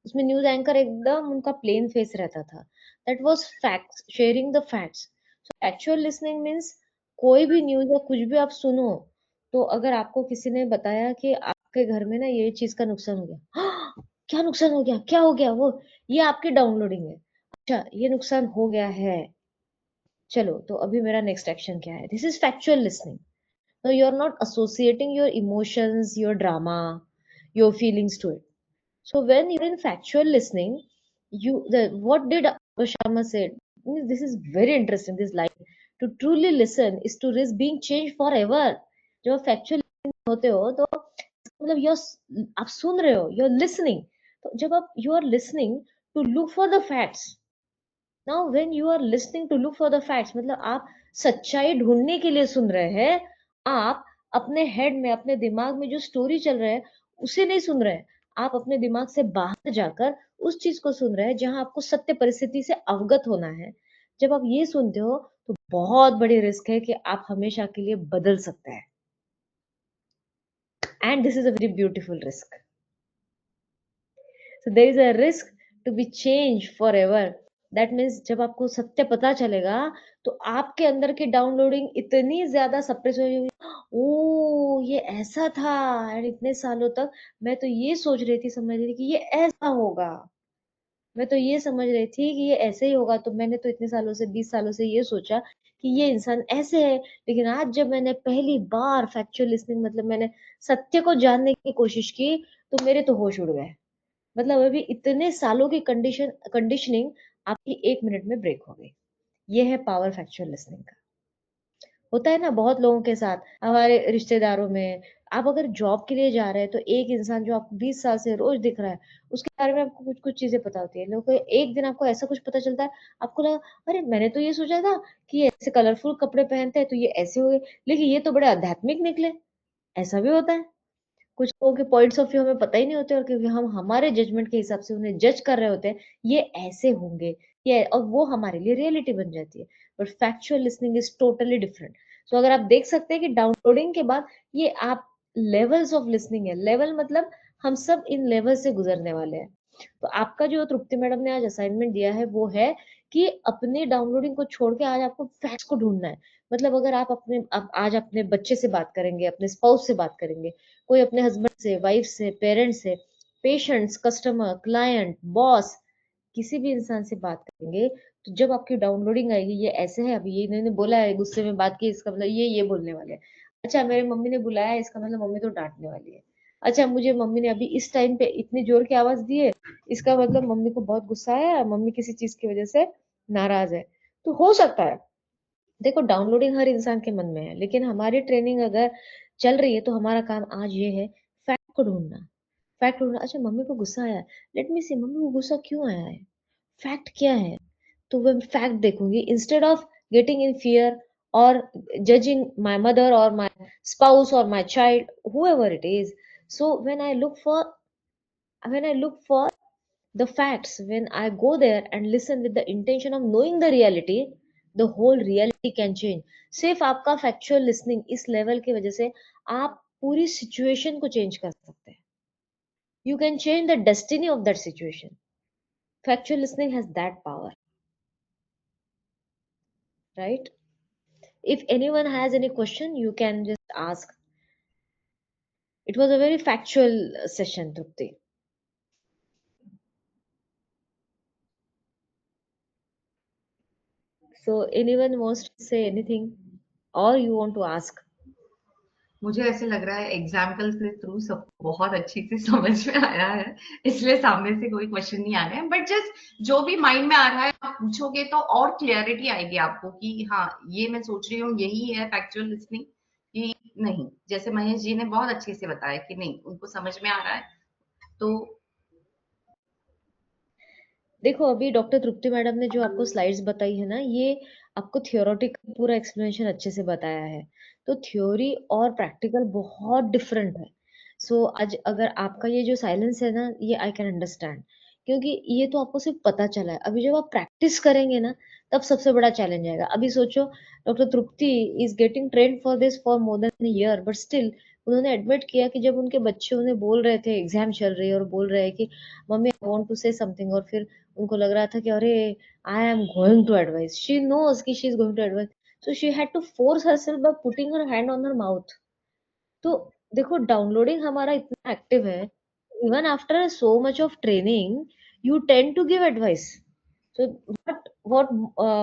उसमें न्यूज़ एंकर एकदम उनका प्लेन फेस रहता था। That was facts, sharing the facts. So actual listening means कोई भी न्यूज़ या कुछ भी आप सुनो, तो अगर आपको किसी ने बताया कि आपके घर में ना ये चीज़ का नुकसान हो गया, "हाँ, क्या नुकसान हो गया, क्या हो गया वो, ये आपकी डाउनलोडिंग है, अच्छा ये नुकसान हो गया है, चलो तो अभी मेरा नेक्स्ट एक्शन क्या है, this is factual listening. No, you are not associating your emotions, your drama, your feelings to it. So when you're in factual listening, what did Sharma said? This is very interesting. This line, to truly listen is to risk being changed forever. जब आप factual listening होते हो तो मतलब आप सुन रहे हो, you're listening. तो जब आप you are listening to look for the facts. Now when you are listening to look for the facts, मतलब आप सच्चाई ढूंढने के लिए सुन रहे हैं, आप अपने हेड में, अपने दिमाग में जो स्टोरी चल रहा है उसे नहीं सुन रहे हैं, आप अपने दिमाग से बाहर जाकर उस चीज को सुन रहे हैं जहां आपको सत्य परिस्थिति से अवगत होना है। जब आप ये सुनते हो तो बहुत बड़ी रिस्क है कि आप हमेशा के लिए बदल सकते हैं, and this is a very beautiful risk. So there is a risk to be changed forever that means जब आपको सत्य पता चलेगा तो आपके अंदर की डाउनलोडिंग इतनी ज्यादा सप्रेस हो जाएगी, ओ ये ऐसा था, एंड इतने सालों तक मैं तो ये सोच रही थी, समझ रही थी कि ये ऐसा होगा, मैं तो ये समझ रही थी कि ये ऐसे ही होगा, तो मैंने तो इतने सालों से 20 सालों से ये सोचा कि ये इंसान ऐसे है। लेकिन आज जब मैंने पहली बार फैक्चुअल लिसनिंग मतलब मैंने सत्य को जानने की कोशिश की, तो मेरे तो होश उड़ गए। मतलब अभी इतने सालों की कंडीशनिंग आपकी 1 मिनट में ब्रेक हो गई। ये है पावर फैक्चुअल लिसनिंग का। होता है ना बहुत लोगों के साथ, हमारे रिश्तेदारों में। आप अगर जॉब के लिए जा रहे हैं तो एक इंसान जो आपको 20 साल से रोज दिख रहा है, उसके बारे में आपको कुछ कुछ चीजें पता होती है। लोगों को एक दिन आपको ऐसा कुछ पता चलता है, आपको लगा अरे मैंने तो ये सोचा था कि ये ऐसे कलरफुल कपड़े पहनते हैं तो ये ऐसे हो गए, लेकिन ये तो बड़े आध्यात्मिक निकले। ऐसा भी होता है। कुछ लोगों के पॉइंट्स ऑफ व्यू हमें पता ही नहीं होते, और क्योंकि हम हमारे जजमेंट के हिसाब से उन्हें जज कर रहे होते हैं, ये ऐसे होंगे, ये, और वो हमारे लिए रियलिटी बन जाती है। But factual listening is totally different. So अगर आप देख सकते हैं कि डाउनलोडिंग के बाद ये आप लेवल्स ऑफ लिसनिंग है। लेवल मतलब हम सब इन लेवल से गुजरने वाले हैं। तो आपका जो तृप्ति मैडम ने आज असाइनमेंट दिया है वो है कि अपनी डाउनलोडिंग को छोड़ के आज आपको फैक्ट्स को ढूंढना है। मतलब अगर आप आज अपने बच्चे से बात करेंगे, अपने स्पाउस से बात करेंगे, कोई अपने हस्बैंड से, वाइफ से, पेरेंट्स से, पेशेंट्स, कस्टमर, क्लाइंट, बॉस, किसी भी इंसान से बात करेंगे, तो जब आपकी डाउनलोडिंग आएगी ये ऐसे है, अभी ये इन्होंने बोला है, गुस्से में बात की, इसका मतलब ये बोलने वाले हैं। अच्छा मेरी मम्मी ने बुलाया है, इसका मतलब मम्मी तो डांटने वाली है। अच्छा मुझे मम्मी ने अभी इस टाइम पे इतनी जोर की आवाज दी है, इसका मतलब मम्मी को बहुत गुस्सा आया है, मम्मी किसी चीज की वजह से नाराज है। तो हो सकता है, देखो डाउनलोडिंग हर इंसान के मन में है, लेकिन हमारी ट्रेनिंग अगर चल रही है तो हमारा काम आज ये है फैक्ट को ढूंढना। फैक्ट ढूंढना, अच्छा मम्मी को गुस्सा आया, लेट मी सी मम्मी को गुस्सा क्यों आया है, फैक्ट क्या है। तो मैं फैक्ट देखूंगी instead of getting in fear और जजिंग माय मदर और माय स्पाउस और my child, whoever it is. So when I look for the facts, when I go there and listen with the intention of knowing the reality, the whole reality can change. सिर्फ आपका factual listening इस level की वजह से आप पूरी situation को change कर सकते हैं। You can change the destiny of that situation. Factual listening has that power, right? If anyone has any question, you can just ask. It was a very factual session, Trupti. So anyone wants to say anything or you want to ask? मुझे ऐसे लग रहा है example के through सब बहुत अच्छी से समझ में आया है, इसलिए सामने से कोई क्वेश्चन नहीं आ रहे हैं। बट जस्ट जो भी माइंड में आ रहा है आप पूछोगे तो और क्लियरिटी आएगी आपको कि हाँ ये मैं सोच रही हूँ यही है फैक्चुअल लिसनिंग, कि नहीं। जैसे महेश जी ने बहुत अच्छे से बताया कि नहीं उनको समझ में आ रहा है। तो देखो अभी डॉक्टर तृप्ति मैडम ने जो आपको स्लाइड्स बताई है ना, ये आपको थियोरेटिकल पूरा एक्सप्लेनेशन अच्छे से बताया है। तो थ्योरी और प्रैक्टिकल बहुत डिफरेंट है। सो आज अगर आपका ये जो साइलेंस है ना, ये आई कैन अंडरस्टैंड, क्योंकि ये तो आपको सिर्फ पता चला है। अभी जब आप प्रैक्टिस करेंगे ना, तब सबसे बड़ा चैलेंज आएगा। अभी सोचो doctor Tripti is getting trend for this for more than year, but still उन्होंने एडमिट किया कि जब उनके बच्चे उन्हें बोल रहे थे, एग्जाम चल रही है और बोल रहे हैं कि mummy I want to say something, और फिर उनको लग रहा था कि अरे I am going to advice, she knows कि she is going to advice, so she had to force herself by putting her hand on her mouth. तो देखो डाउनलोडिंग हमारा इतना एक्टिव है, even after so much of training you tend to give advice. So what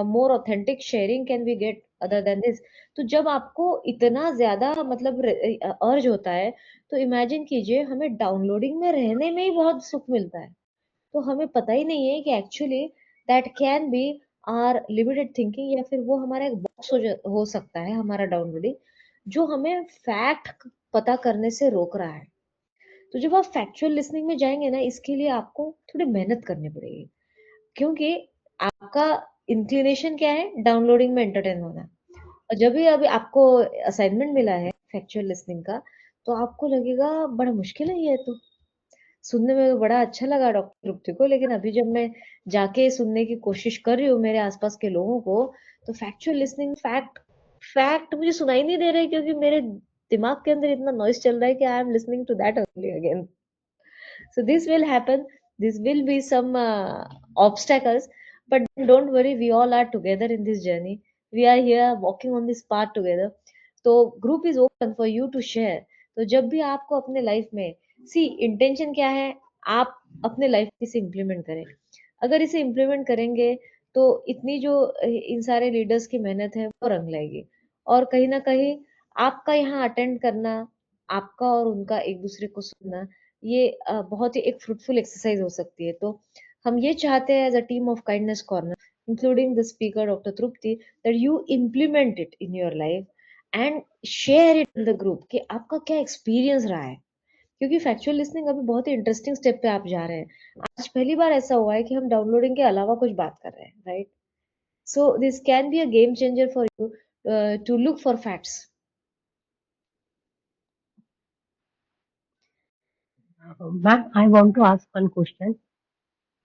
more authentic sharing can we get other than this? तो जब आपको इतना ज्यादा मतलब अर्ज होता है, तो इमेजिन कीजिए हमें डाउनलोडिंग में रहने में ही बहुत सुख मिलता है। तो हमें पता ही नहीं है कि actually that can be our limited thinking, या फिर वो हमारा एक बॉक्स हो सकता है हमारा डाउनलोडिंग, जो हमें फैक्ट पता करने से रोक रहा है। तो जब आप फैक्चुअल लिसनिंग में जाएंगे ना, इसके लिए आपको थोड़ी मेहनत करनी पड़ेगी, क्योंकि आपका इंक्लिनेशन क्या है, डाउनलोडिंग में एंटरटेन होना। और जब भी अभी आपको असाइनमेंट मिला है फैक्चुअल लिसनिंग का, तो आपको लगेगा बड़ा मुश्किल है ये तो। सुनने में बड़ा अच्छा लगा डॉक्टर तृप्ति को, लेकिन अभी जब मैं जाके सुनने की कोशिश कर रही हूँ मेरे आसपास के लोगों को, तो फैक्चुअल लिसनिंग फैक्ट फैक्ट मुझे सुनाई नहीं दे रहे, क्योंकि मेरे दिमाग के अंदर इतना नॉइस चल रहा है कि I am listening to that only again. So this will happen, this will be some obstacles, But don't worry, we all are together in this journey. We are here walking on this path together. तो group is open for you to share. तो जब भी आपको अपने life में, सी intention क्या है, आप अपने लाइफ में इसे इम्प्लीमेंट करें. अगर इसे इम्प्लीमेंट करेंगे तो इतनी जो इन सारे लीडर्स की मेहनत है वो रंग लाएगी. और कहीं ना कहीं आपका यहाँ अटेंड करना, आपका और उनका एक दूसरे को सुनना, ये बहुत ही एक फ्रूटफुल एक्सरसाइज हो सकती है. तो हम ये चाहते हैं as a team of kindness corner, including the speaker doctor Tripti, that you implement it in your life and share it in the group कि आपका क्या एक्सपीरियंस रहा है. क्योंकि फैक्चुअल लिसनिंग अभी बहुत ही इंटरेस्टिंग स्टेप पे आप जा रहे हैं. आज पहली बार ऐसा हुआ है कि हम डाउनलोडिंग के अलावा कुछ बात कर रहे हैं, right? So this can be a game changer for you to look for facts. Ma'am, I want to ask one question.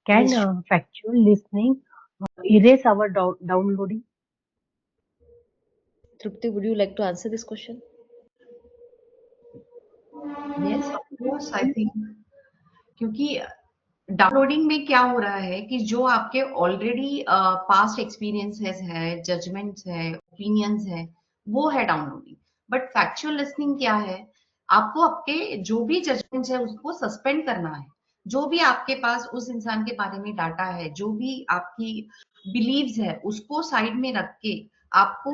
Can Yes, factual listening erase our downloading? Trupti, would you like to answer this question? Yes of course I think, क्योंकि downloading में क्या हो रहा है कि जो आपके already past experiences है, जजमेंट्स है, ओपिनियंस है, वो है डाउनलोडिंग. बट फैक्चुअल लिसनिंग क्या है, आपको आपके जो भी जजमेंट्स है उसको सस्पेंड करना है. जो भी आपके पास उस इंसान के बारे में डाटा है, जो भी आपकी बिलीव्स है, उसको साइड में रख के आपको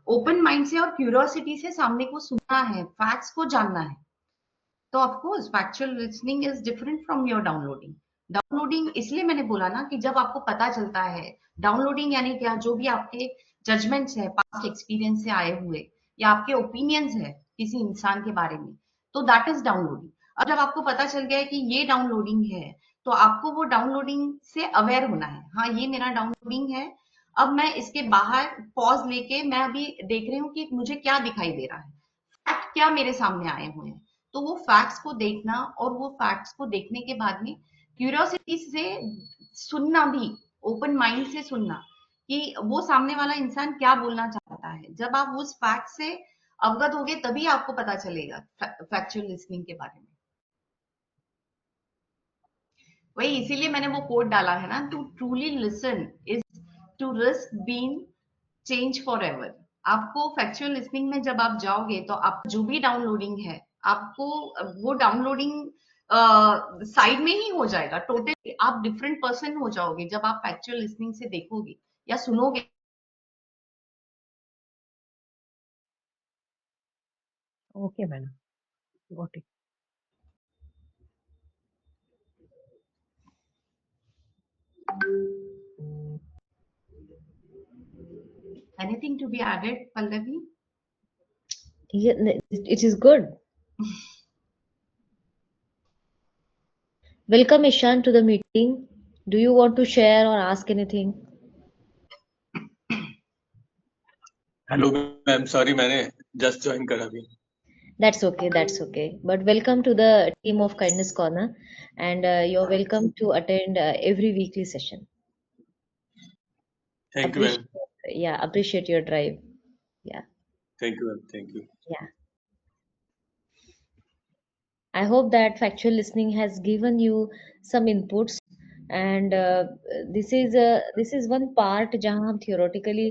ओपन माइंड से और क्यूरियोसिटी से सामने को सुनना है, फैक्ट्स को जानना है. तो of course factual listening is different from your downloading. Downloading इसलिए मैंने बोला ना कि जब आपको पता चलता है, डाउनलोडिंग यानी क्या, जो भी आपके जजमेंट्स है पास्ट एक्सपीरियंस से आए हुए या आपके ओपिनियंस है किसी इंसान के बारे में, तो दैट इज डाउनलोडिंग. अब जब आपको पता चल गया है कि ये डाउनलोडिंग है, तो आपको वो डाउनलोडिंग से अवेयर होना है. हाँ, ये मेरा डाउनलोडिंग है, अब मैं इसके बाहर पॉज लेके मैं अभी देख रही हूँ कि मुझे क्या दिखाई दे रहा है, फैक्ट क्या मेरे सामने आए हुए हैं. तो वो फैक्ट्स को देखना और वो फैक्ट्स को देखने के बाद में क्यूरियोसिटी से सुनना भी, ओपन माइंड से सुनना कि वो सामने वाला इंसान क्या बोलना चाहता है. जब आप उस फैक्ट से अवगत होगे तभी आपको पता चलेगा फैक्चुअल लिसनिंग के बारे में. वही इसीलिए मैंने वो कोड डाला है ना, to truly listen is to risk being change forever. आपको फैक्चुअल लिसनिंग में जब आप जाओगे तो आप जो भी डाउनलोडिंग है, आपको वो डाउनलोडिंग साइड में ही हो जाएगा. टोटली आप डिफरेंट पर्सन हो जाओगे जब आप फैक्चुअल लिसनिंग से देखोगे या सुनोगे. Okay, madam. Got it. Anything to be added, Pallavi? Yeah, it is good. Welcome, Ishan, to the meeting. Do you want to share or ask anything? Hello ma'am, sorry मैंने just join करा अभी. That's okay, that's okay. But welcome to the team of Kindness Corner, and you're welcome to attend every weekly session. Thank you ma'am. Appreciate your drive. Yeah, thank you ma'am. Thank you. yeah. I hope that factual listening has given you some inputs, and this is one part जहाँ हम theoretically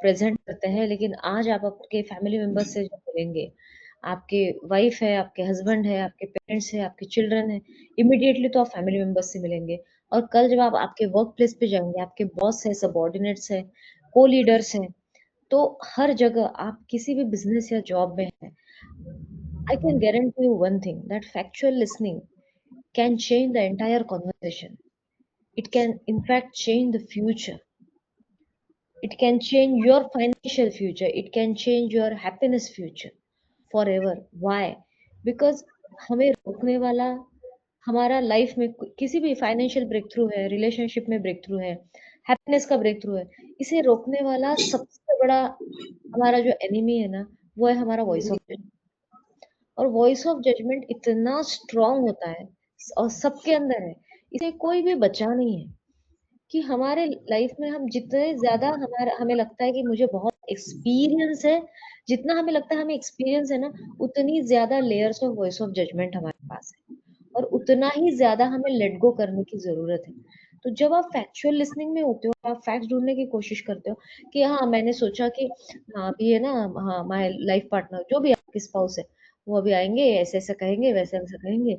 present करते हैं, लेकिन आज आप आपके family members से जब मिलेंगे, आपके वाइफ है, आपके हस्बैंड है, आपके पेरेंट्स है, आपके चिल्ड्रन है, इमिडिएटली तो आप फैमिली मेंबर्स से मिलेंगे. और कल जब आप आपके वर्क प्लेस पे जाएंगे, आपके बॉस है, सबॉर्डिनेट्स है, को लीडर्स हैं, तो हर जगह आप किसी भी बिजनेस या जॉब में हैं, I can guarantee you one thing, that factual listening can change the entire conversation. It can, in fact, change the future. It can change your financial future. It can change your happiness future forever. Why? Because हमें रोकने वाला हमारा life में किसी भी financial break through है, relationship में break through है, हैप्पीनेस का ब्रेक थ्रू है, इसे रोकने वाला सबसे बड़ा हमारा जो एनिमी है ना, वो है हमारा वॉइस ऑफ जजमेंट. और वॉइस ऑफ जजमेंट इतना स्ट्रांग होता है और सबके अंदर है, इसे कोई भी बचा नहीं है. कि हमारे लाइफ में हम जितने ज्यादा हमारा हमें लगता है कि मुझे बहुत एक्सपीरियंस है, जितना हमें लगता है हमें एक्सपीरियंस है ना, उतनी ज्यादा layers of voice of judgement हमारे पास है, और उतना ही ज्यादा हमें लेट गो करने की जरूरत है. तो जब आप फैक्चुअल लिसनिंग में होते हो, आप फैक्ट्स ढूंढने की कोशिश करते हो कि हाँ मैंने सोचा कि हाँ अभी है ना, हाँ माय लाइफ पार्टनर जो भी आपकी स्पाउस है वो अभी आएंगे, ऐसे ऐसे कहेंगे, वैसे वैसे कहेंगे.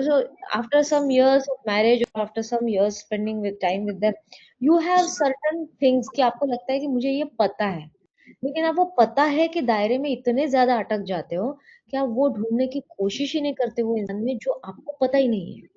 So after some years of marriage or after some years spending with time with them, you have certain things कि आपको लगता है कि मुझे ये पता है, लेकिन आप वो पता है कि दायरे में इतने ज्यादा अटक जाते हो कि आप वो ढूंढने की कोशिश ही नहीं करते वो इंसान में जो आपको पता ही नहीं है.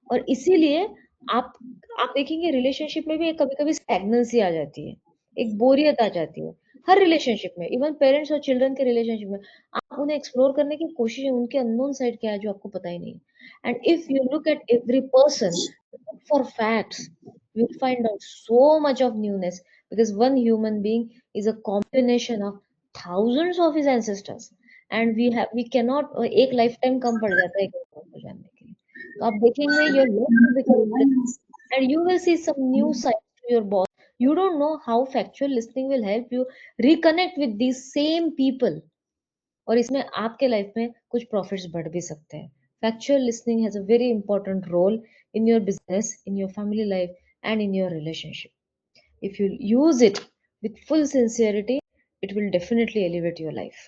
और इसीलिए आप आप देखेंगे रिलेशनशिप में भी कभी-कभी स्टैग्नेंसी आ जाती है, एक बोरियत आ जाती है. हर रिलेशनशिप में, इवन पेरेंट्स और चिल्ड्रन के रिलेशनशिप में आप उन्हें एक्सप्लोर करने की कोशिश, उनके अननोन साइड क्या है जो आपको पता ही नहीं है. And if you look at every person for facts, you will find out so much of newness because one human being is a combination of thousands of his ancestors and we cannot एक lifetime कम पड़ जाता है एक इंसान को जानने के लिए. तो आप देखेंगे your life will become rich and you will see some new sides to your boss. You don't know how factual listening will help you reconnect with these same people. और इसमें आपके लाइफ में कुछ प्रॉफिट्स बढ़ भी सकते हैं. Factual listening has a very important role in your business, in your family life and in your relationship. If you use it with full sincerity, it will definitely elevate your life.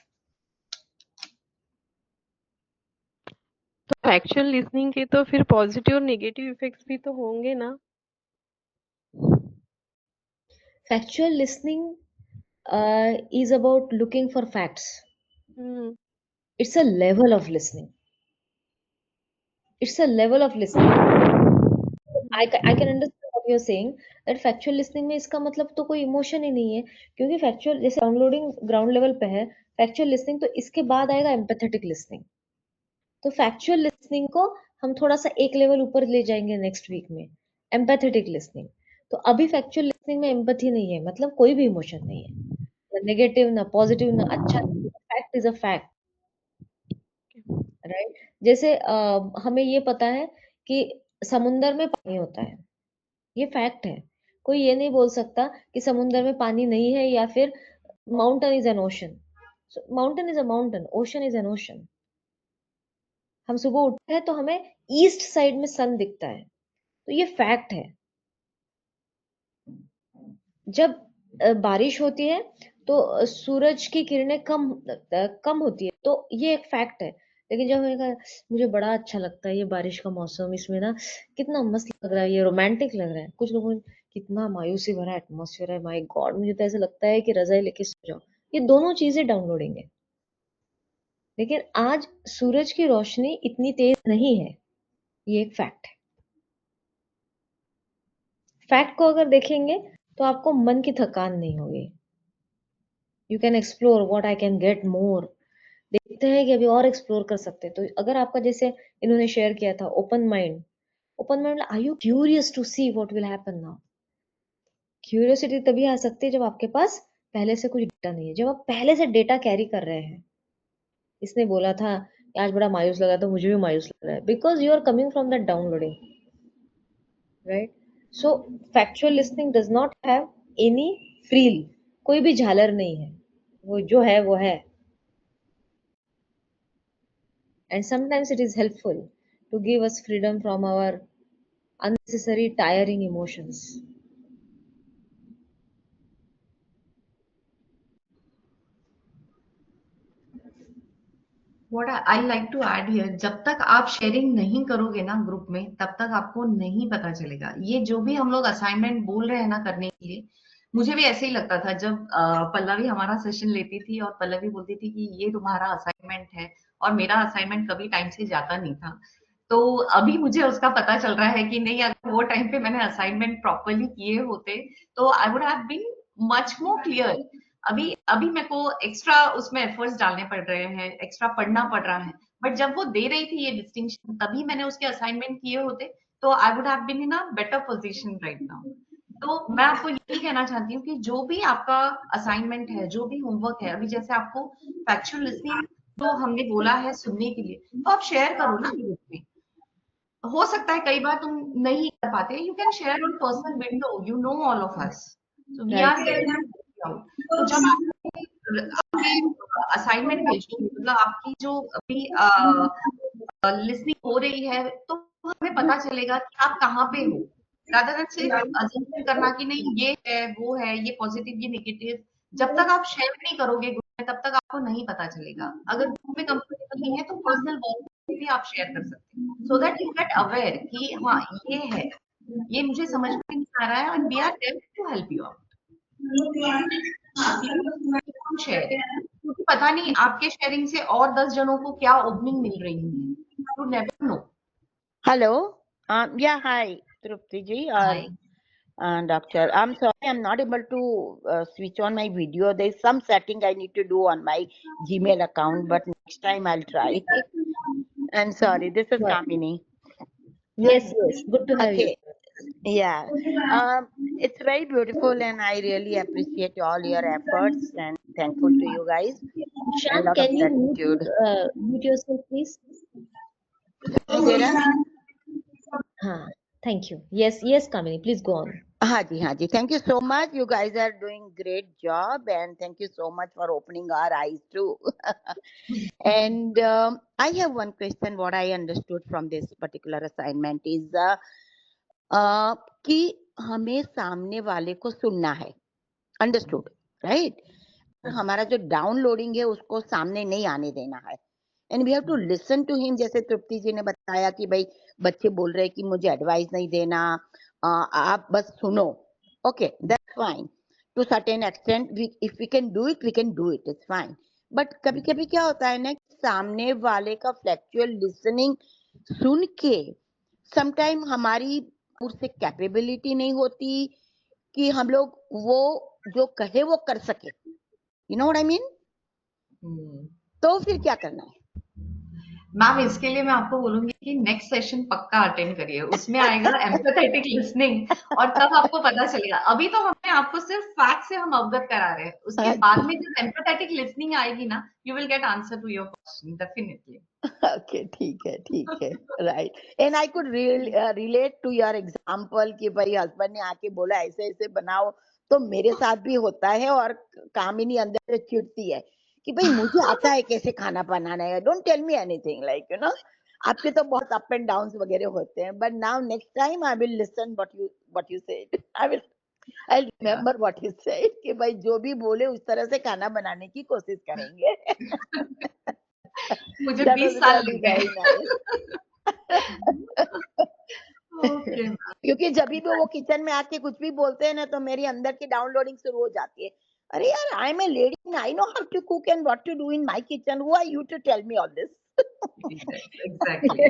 तो factual listening के तो फिर positive और negative effects भी तो होंगे ना. Factual listening is about looking for facts. It's a level of listening. It's a level of listening. I can understand what you're saying that factual listening में इसका मतलब तो कोई इमोशन ही नहीं है, क्योंकि फैक्चुअल जैसे डाउनलोडिंग ग्राउंड लेवल पे है फैक्चुअल लिसनिंग, तो इसके बाद आएगा एम्पैथेटिक लिसनिंग. तो फैक्चुअल लिसनिंग को हम थोड़ा सा एक लेवल ऊपर ले जाएंगे नेक्स्ट वीक में, एम्पैथेटिक लिसनिंग. तो अभी फैक्चुअल लिसनिंग में एम्पैथी नहीं है, मतलब कोई भी इमोशन नहीं है, ना नेगेटिव ना पॉजिटिव ना अच्छा. Fact is a fact, right. जैसे हमें ये पता है कि समुंदर में पानी होता है, ये फैक्ट है. कोई ये नहीं बोल सकता कि समुंदर में पानी नहीं है या फिर mountain is an ocean. Mountain is a mountain, ocean is an ocean. हम सुबह उठते हैं तो हमें ईस्ट साइड में सन दिखता है, तो ये फैक्ट है. जब बारिश होती है तो सूरज की किरणें कम होती है, तो ये एक फैक्ट है. लेकिन जब हमें कहा मुझे बड़ा अच्छा लगता है ये बारिश का मौसम, इसमें ना कितना मस्त लग रहा है, ये रोमांटिक लग रहा है. कुछ लोगों को कितना मायूसी भरा एटमॉस्फेयर है, माय गॉड मुझे तो ऐसा लगता है कि रजाई लेके सो जाओ. ये दोनों चीजें डाउनलोडिंग है. लेकिन आज सूरज की रोशनी इतनी तेज नहीं है, ये एक फैक्ट है. फैक्ट को अगर देखेंगे तो आपको मन की थकान नहीं होगी. You can explore what I can get more. देखते हैं कि अभी और एक्सप्लोर कर सकते हैं. तो अगर आपका जैसे इन्होंने शेयर किया था open mind, are you curious to see what will happen now. Curiosity तभी आ सकती है जब आपके पास पहले से कुछ डेटा नहीं है, जब आप पहले से डेटा कैरी कर रहे हैं. इसने बोला था आज बड़ा मायूस लगा, तो मुझे भी मायूस लग रहा है, because you are coming from that downloading, right. So factual listening does not have any frill, कोई भी झालर नहीं है, वो जो है वो है. And sometimes it is helpful to give us freedom from our unnecessary tiring emotions. What I like to add here, जब तक आप शेयरिंग नहीं करोगे ना ग्रुप में, तब तक आपको नहीं पता चलेगा. ये जो भी हम लोग असाइनमेंट बोल रहे हैं ना करने के लिए, मुझे भी ऐसे ही लगता था जब पल्लवी हमारा सेशन लेती थी और पल्लवी बोलती थी कि ये तुम्हारा असाइनमेंट है, और मेरा असाइनमेंट कभी टाइम से जाता नहीं था. तो अभी मुझे उसका पता चल रहा है कि नहीं, अगर वो टाइम पे मैंने असाइनमेंट प्रॉपरली किए होते तो I would have been much more clear. अभी अभी मेरे को एक्स्ट्रा उसमें एफर्ट्स डालने पड़ रहे हैं, एक्स्ट्रा पढ़ना पड़ रहा है. बट जब वो दे रही थी ये डिस्टिंक्शन, तभी मैंने उसके असाइनमेंट किए होते तो I would have been in a better position right now. तो मैं आपको यही कहना चाहती हूँ कि जो भी आपका असाइनमेंट है, जो भी होमवर्क है, अभी जैसे आपको फैक्चुअल लिसनिंग जो हमने बोला है सुनने के लिए, तो आप शेयर करो ना ग्रुप में. हो सकता है कई बार तुम नहीं कर पाते, you can share on personal window, you know all of us, so we are there. तो जब आपके असाइनमेंट भेजो, मतलब आपकी जो अभी लिसनिंग हो रही है, तो हमें पता चलेगा कि आप कहाँ पे हो. rather than सिर्फ assumption करना कि नहीं ये है, वो है, ये पॉजिटिव, ये नेगेटिव। जब तक आप शेयर नहीं करोगे ग्रुप में, तब तक आपको नहीं पता चलेगा। अगर ग्रुप में कंफर्टेबल नहीं है तो पर्सनल वर्ड भी आप शेयर कर सकते हैं, so that you get aware कि हाँ ये है, ये मुझे समझ में नहीं आ रहा है, and we are there to help you out. Sharing, क्योंकि पता नहीं आपके शेयरिंग से और 10 जनों को क्या ओपनिंग मिल रही है, you never know. Hello. Yeah, hi, Trupti ji. Hi. Doctor, I'm sorry, I'm not able to switch on my video. There's some setting I need to do on my Gmail account, but next time I'll try. I'm sorry, this is Right. Kamini. Yes, good to have you. Okay. Yeah. It's very beautiful, and I really appreciate all your efforts and thankful to you guys. And Shan, lot of can you gratitude. mute yourself, please? Zara? Thank you. Yes, Kamini, please go on. Haji. Thank you so much. You guys are doing great job, and thank you so much for opening our eyes too. And I have one question. What I understood from this particular assignment is कि हमें सामने वाले को सुनना है. Understood, right? हमारा जो downloading है उसको सामने नहीं आने देना है. And we have to listen to him. जैसे तृप्ति जी ने बताया कि भाई बच्चे बोल रहे हैं कि मुझे एडवाइस नहीं देना, आप बस सुनो. Okay, that's fine. To certain extent, if we can do it, we can do it. It's fine. But कभी-कभी क्या होता है ना, सामने वाले का factual listening सुन के sometime हमारी उससे कैपेबिलिटी नहीं होती कि हम लोग वो जो कहे वो कर सके. You know what I mean? तो फिर क्या करना है? मैम इसके लिए मैं आपको बोलूंगी कि नेक्स्ट सेशन पक्का अटेंड करिए, उसमें आएगा एम्पैथेटिक लिसनिंग, और तब आपको पता चलेगा. अभी तो हमने आपको सिर्फ फैक्ट से हम अवगत करा रहे हैं, उसके बाद में जब एम्पैथेटिक लिसनिंग आएगी ना, you will get answer to your question definitely. Okay, ठीक है, right. And I could relate to your example कि भाई हस्बैंड ने आके बोला ऐसे ऐसे बनाओ, तो मेरे साथ भी होता है, और कामिनी अंदर से चिढ़ती है कि भाई मुझे आता है कैसे खाना बनाना है, don't tell me anything, like you know. आपके तो बहुत अप एंड डाउन्स वगैरह होते हैं, but now next time I will listen what you said. I'll remember what you said कि भाई जो भी बोले उस तरह से खाना बनाने की कोशिश करेंगे. मुझे That 20 was साल really लग गए. very nice. ओके. क्योंकि जब भी वो किचन में आके कुछ भी बोलते हैं ना, तो मेरी अंदर की डाउनलोडिंग शुरू हो जाती है. अरे यार, I am a lady, I know how to cook and what to do in my kitchen. Who are you to tell me all this? Exactly.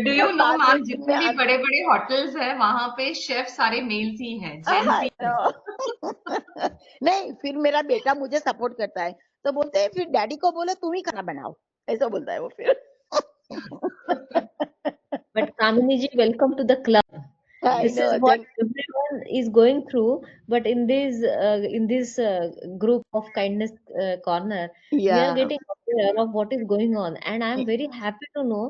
Do you know ma'am, जितने भी बड़े बड़े होटल्स हैं वहां पे शेफ सारे mails ही हैं, gents ही हैं. नहीं, फिर मेरा बेटा मुझे सपोर्ट करता है, तो बोलते हैं फिर डैडी को बोलो तुम ही खाना बनाओ, ऐसा बोलता है वो फिर. But Kamini ji, welcome to the club. This is what everyone is going through, but in this group of kindness corner, we are getting aware of what is going on, and I am very happy to know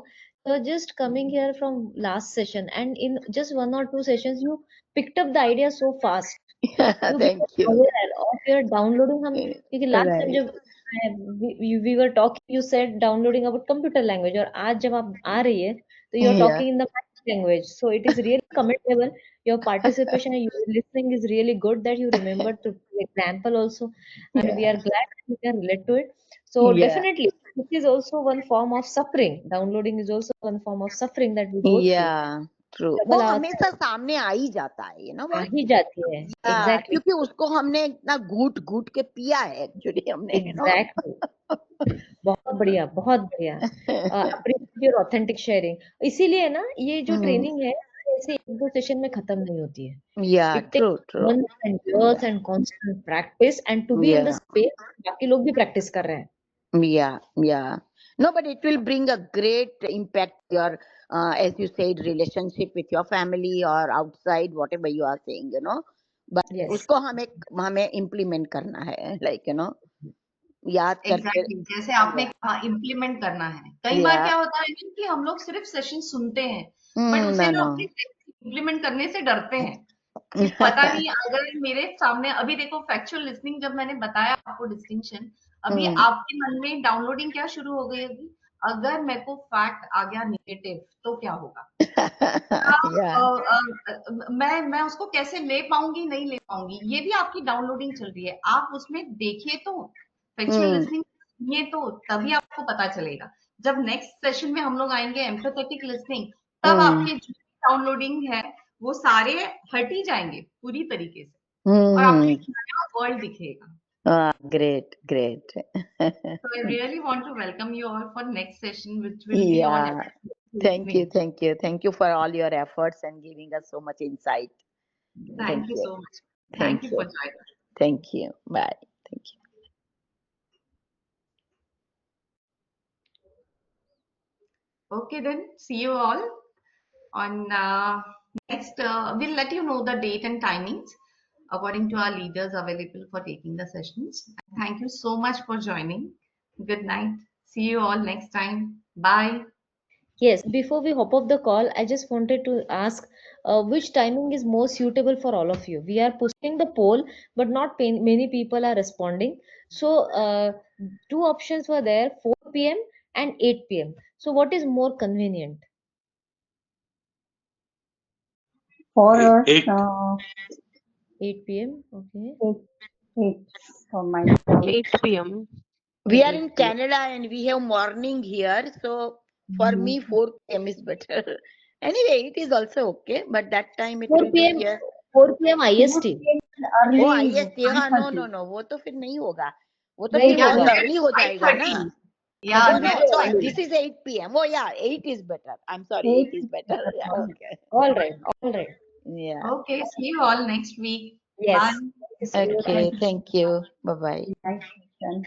you're just coming here from last session, and in just 1 or 2 sessions you picked up the idea so fast. You Thank became you. aware of your downloading. हम क्योंकि last time जब we were talking, you said downloading about computer language, और आज जब आप आ रही है तो you are talking in the language, so it is really commendable. Your participation and your listening is really good that you remembered the example also, and we are glad that you can relate to it. So definitely, this is also one form of suffering. Downloading is also one form of suffering that we go through. True. वो हमेशा सामने आ ही जाता है, you know. आ ही जाती है. Exactly. क्योंकि उसको हमने इतना घूट के पिया है एक्चुअली हमने. Exactly. बहुत बढ़िया, बहुत बढ़िया. Appreciate your authentic sharing. इसीलिए ना ये जो ट्रेनिंग है ऐसे 1-2 सेशन में खत्म नहीं होती है. It takes months and years and constant practice, and to be in the space बाकी लोग भी प्रैक्टिस कर रहे हैं. Yeah. No, but it will bring a great impact your as you said, relationship with your family or outside, whatever you are saying, you know. But उसको हमें implement करना है, like you know, याद करके. जैसे आपने कहा इम्प्लीमेंट करना है. कई बार क्या होता है कि हम लोग सिर्फ सेशन सुनते हैं, बट उसे ना अपने इम्प्लीमेंट करने से डरते हैं. पता नहीं, अगर मेरे सामने अभी देखो फैक्चुअल लिसनिंग जब मैंने बताया आपको डिस्टिंक्शन, अभी आपके मन में डाउनलोडिंग क्या शुरू हो गई होगी, अगर मेरे को फैक्ट आ गया नेगेटिव तो क्या होगा? Yeah. मैं उसको कैसे ले पाऊंगी, नहीं ले पाऊंगी, ये भी आपकी डाउनलोडिंग चल रही है। आप उसमें देखिए तो, फैक्चुअल Hmm. लिसनिंग सुनिए तो, तभी आपको पता चलेगा। जब नेक्स्ट सेशन में हम लोग आएंगे एम्पैथेटिक लिसनिंग, तब Hmm. आपके जो डाउनलोडिंग है वो सारे हट ही जाएंगे पूरी तरीके से, और आपको एक नया वर्ल्ड दिखेगा। Great, great. So I really want to welcome you all for next session, which will be on Yeah. Thank you, listening. thank you, thank you for all your efforts and giving us so much insight. Thank you so much. Thank Thank you you, for joining. thank you. Bye. Thank you. Okay, then see you all on next. We'll let you know the date and timings according to our leaders available for taking the sessions. Thank you so much for joining. Good night. See you all next time. Bye. Yes, before we hop off the call, I just wanted to ask which timing is more suitable for all of you. We are pushing the poll, but not many people are responding. So, two options were there, 4 p.m. and 8 p.m. So, what is more convenient? For us, 8 p.m. Okay. 8 for myself. 8 p.m. We are 8 in p.m. Canada and we have morning here, so for me 4 p.m. is better. Anyway, it is also okay, but that time it 4 will be p.m. here. 4 p.m. 4 IST. p.m. Oh, early is IST, हाँ, no, 5:30. no, no, वो तो फिर नहीं होगा, वो तो नहीं फिर बहुत होगा। early हो जाएगा ना. 5:30. No, Yeah, no, that's so early. this is 8 p.m. Oh yeah, 8 is better. I'm sorry, 8 is better. Yeah, okay. All right. All right. Yeah. Okay. See you all next week. Yes. Bye. See you. Okay, thank you. Bye-bye. Nice session.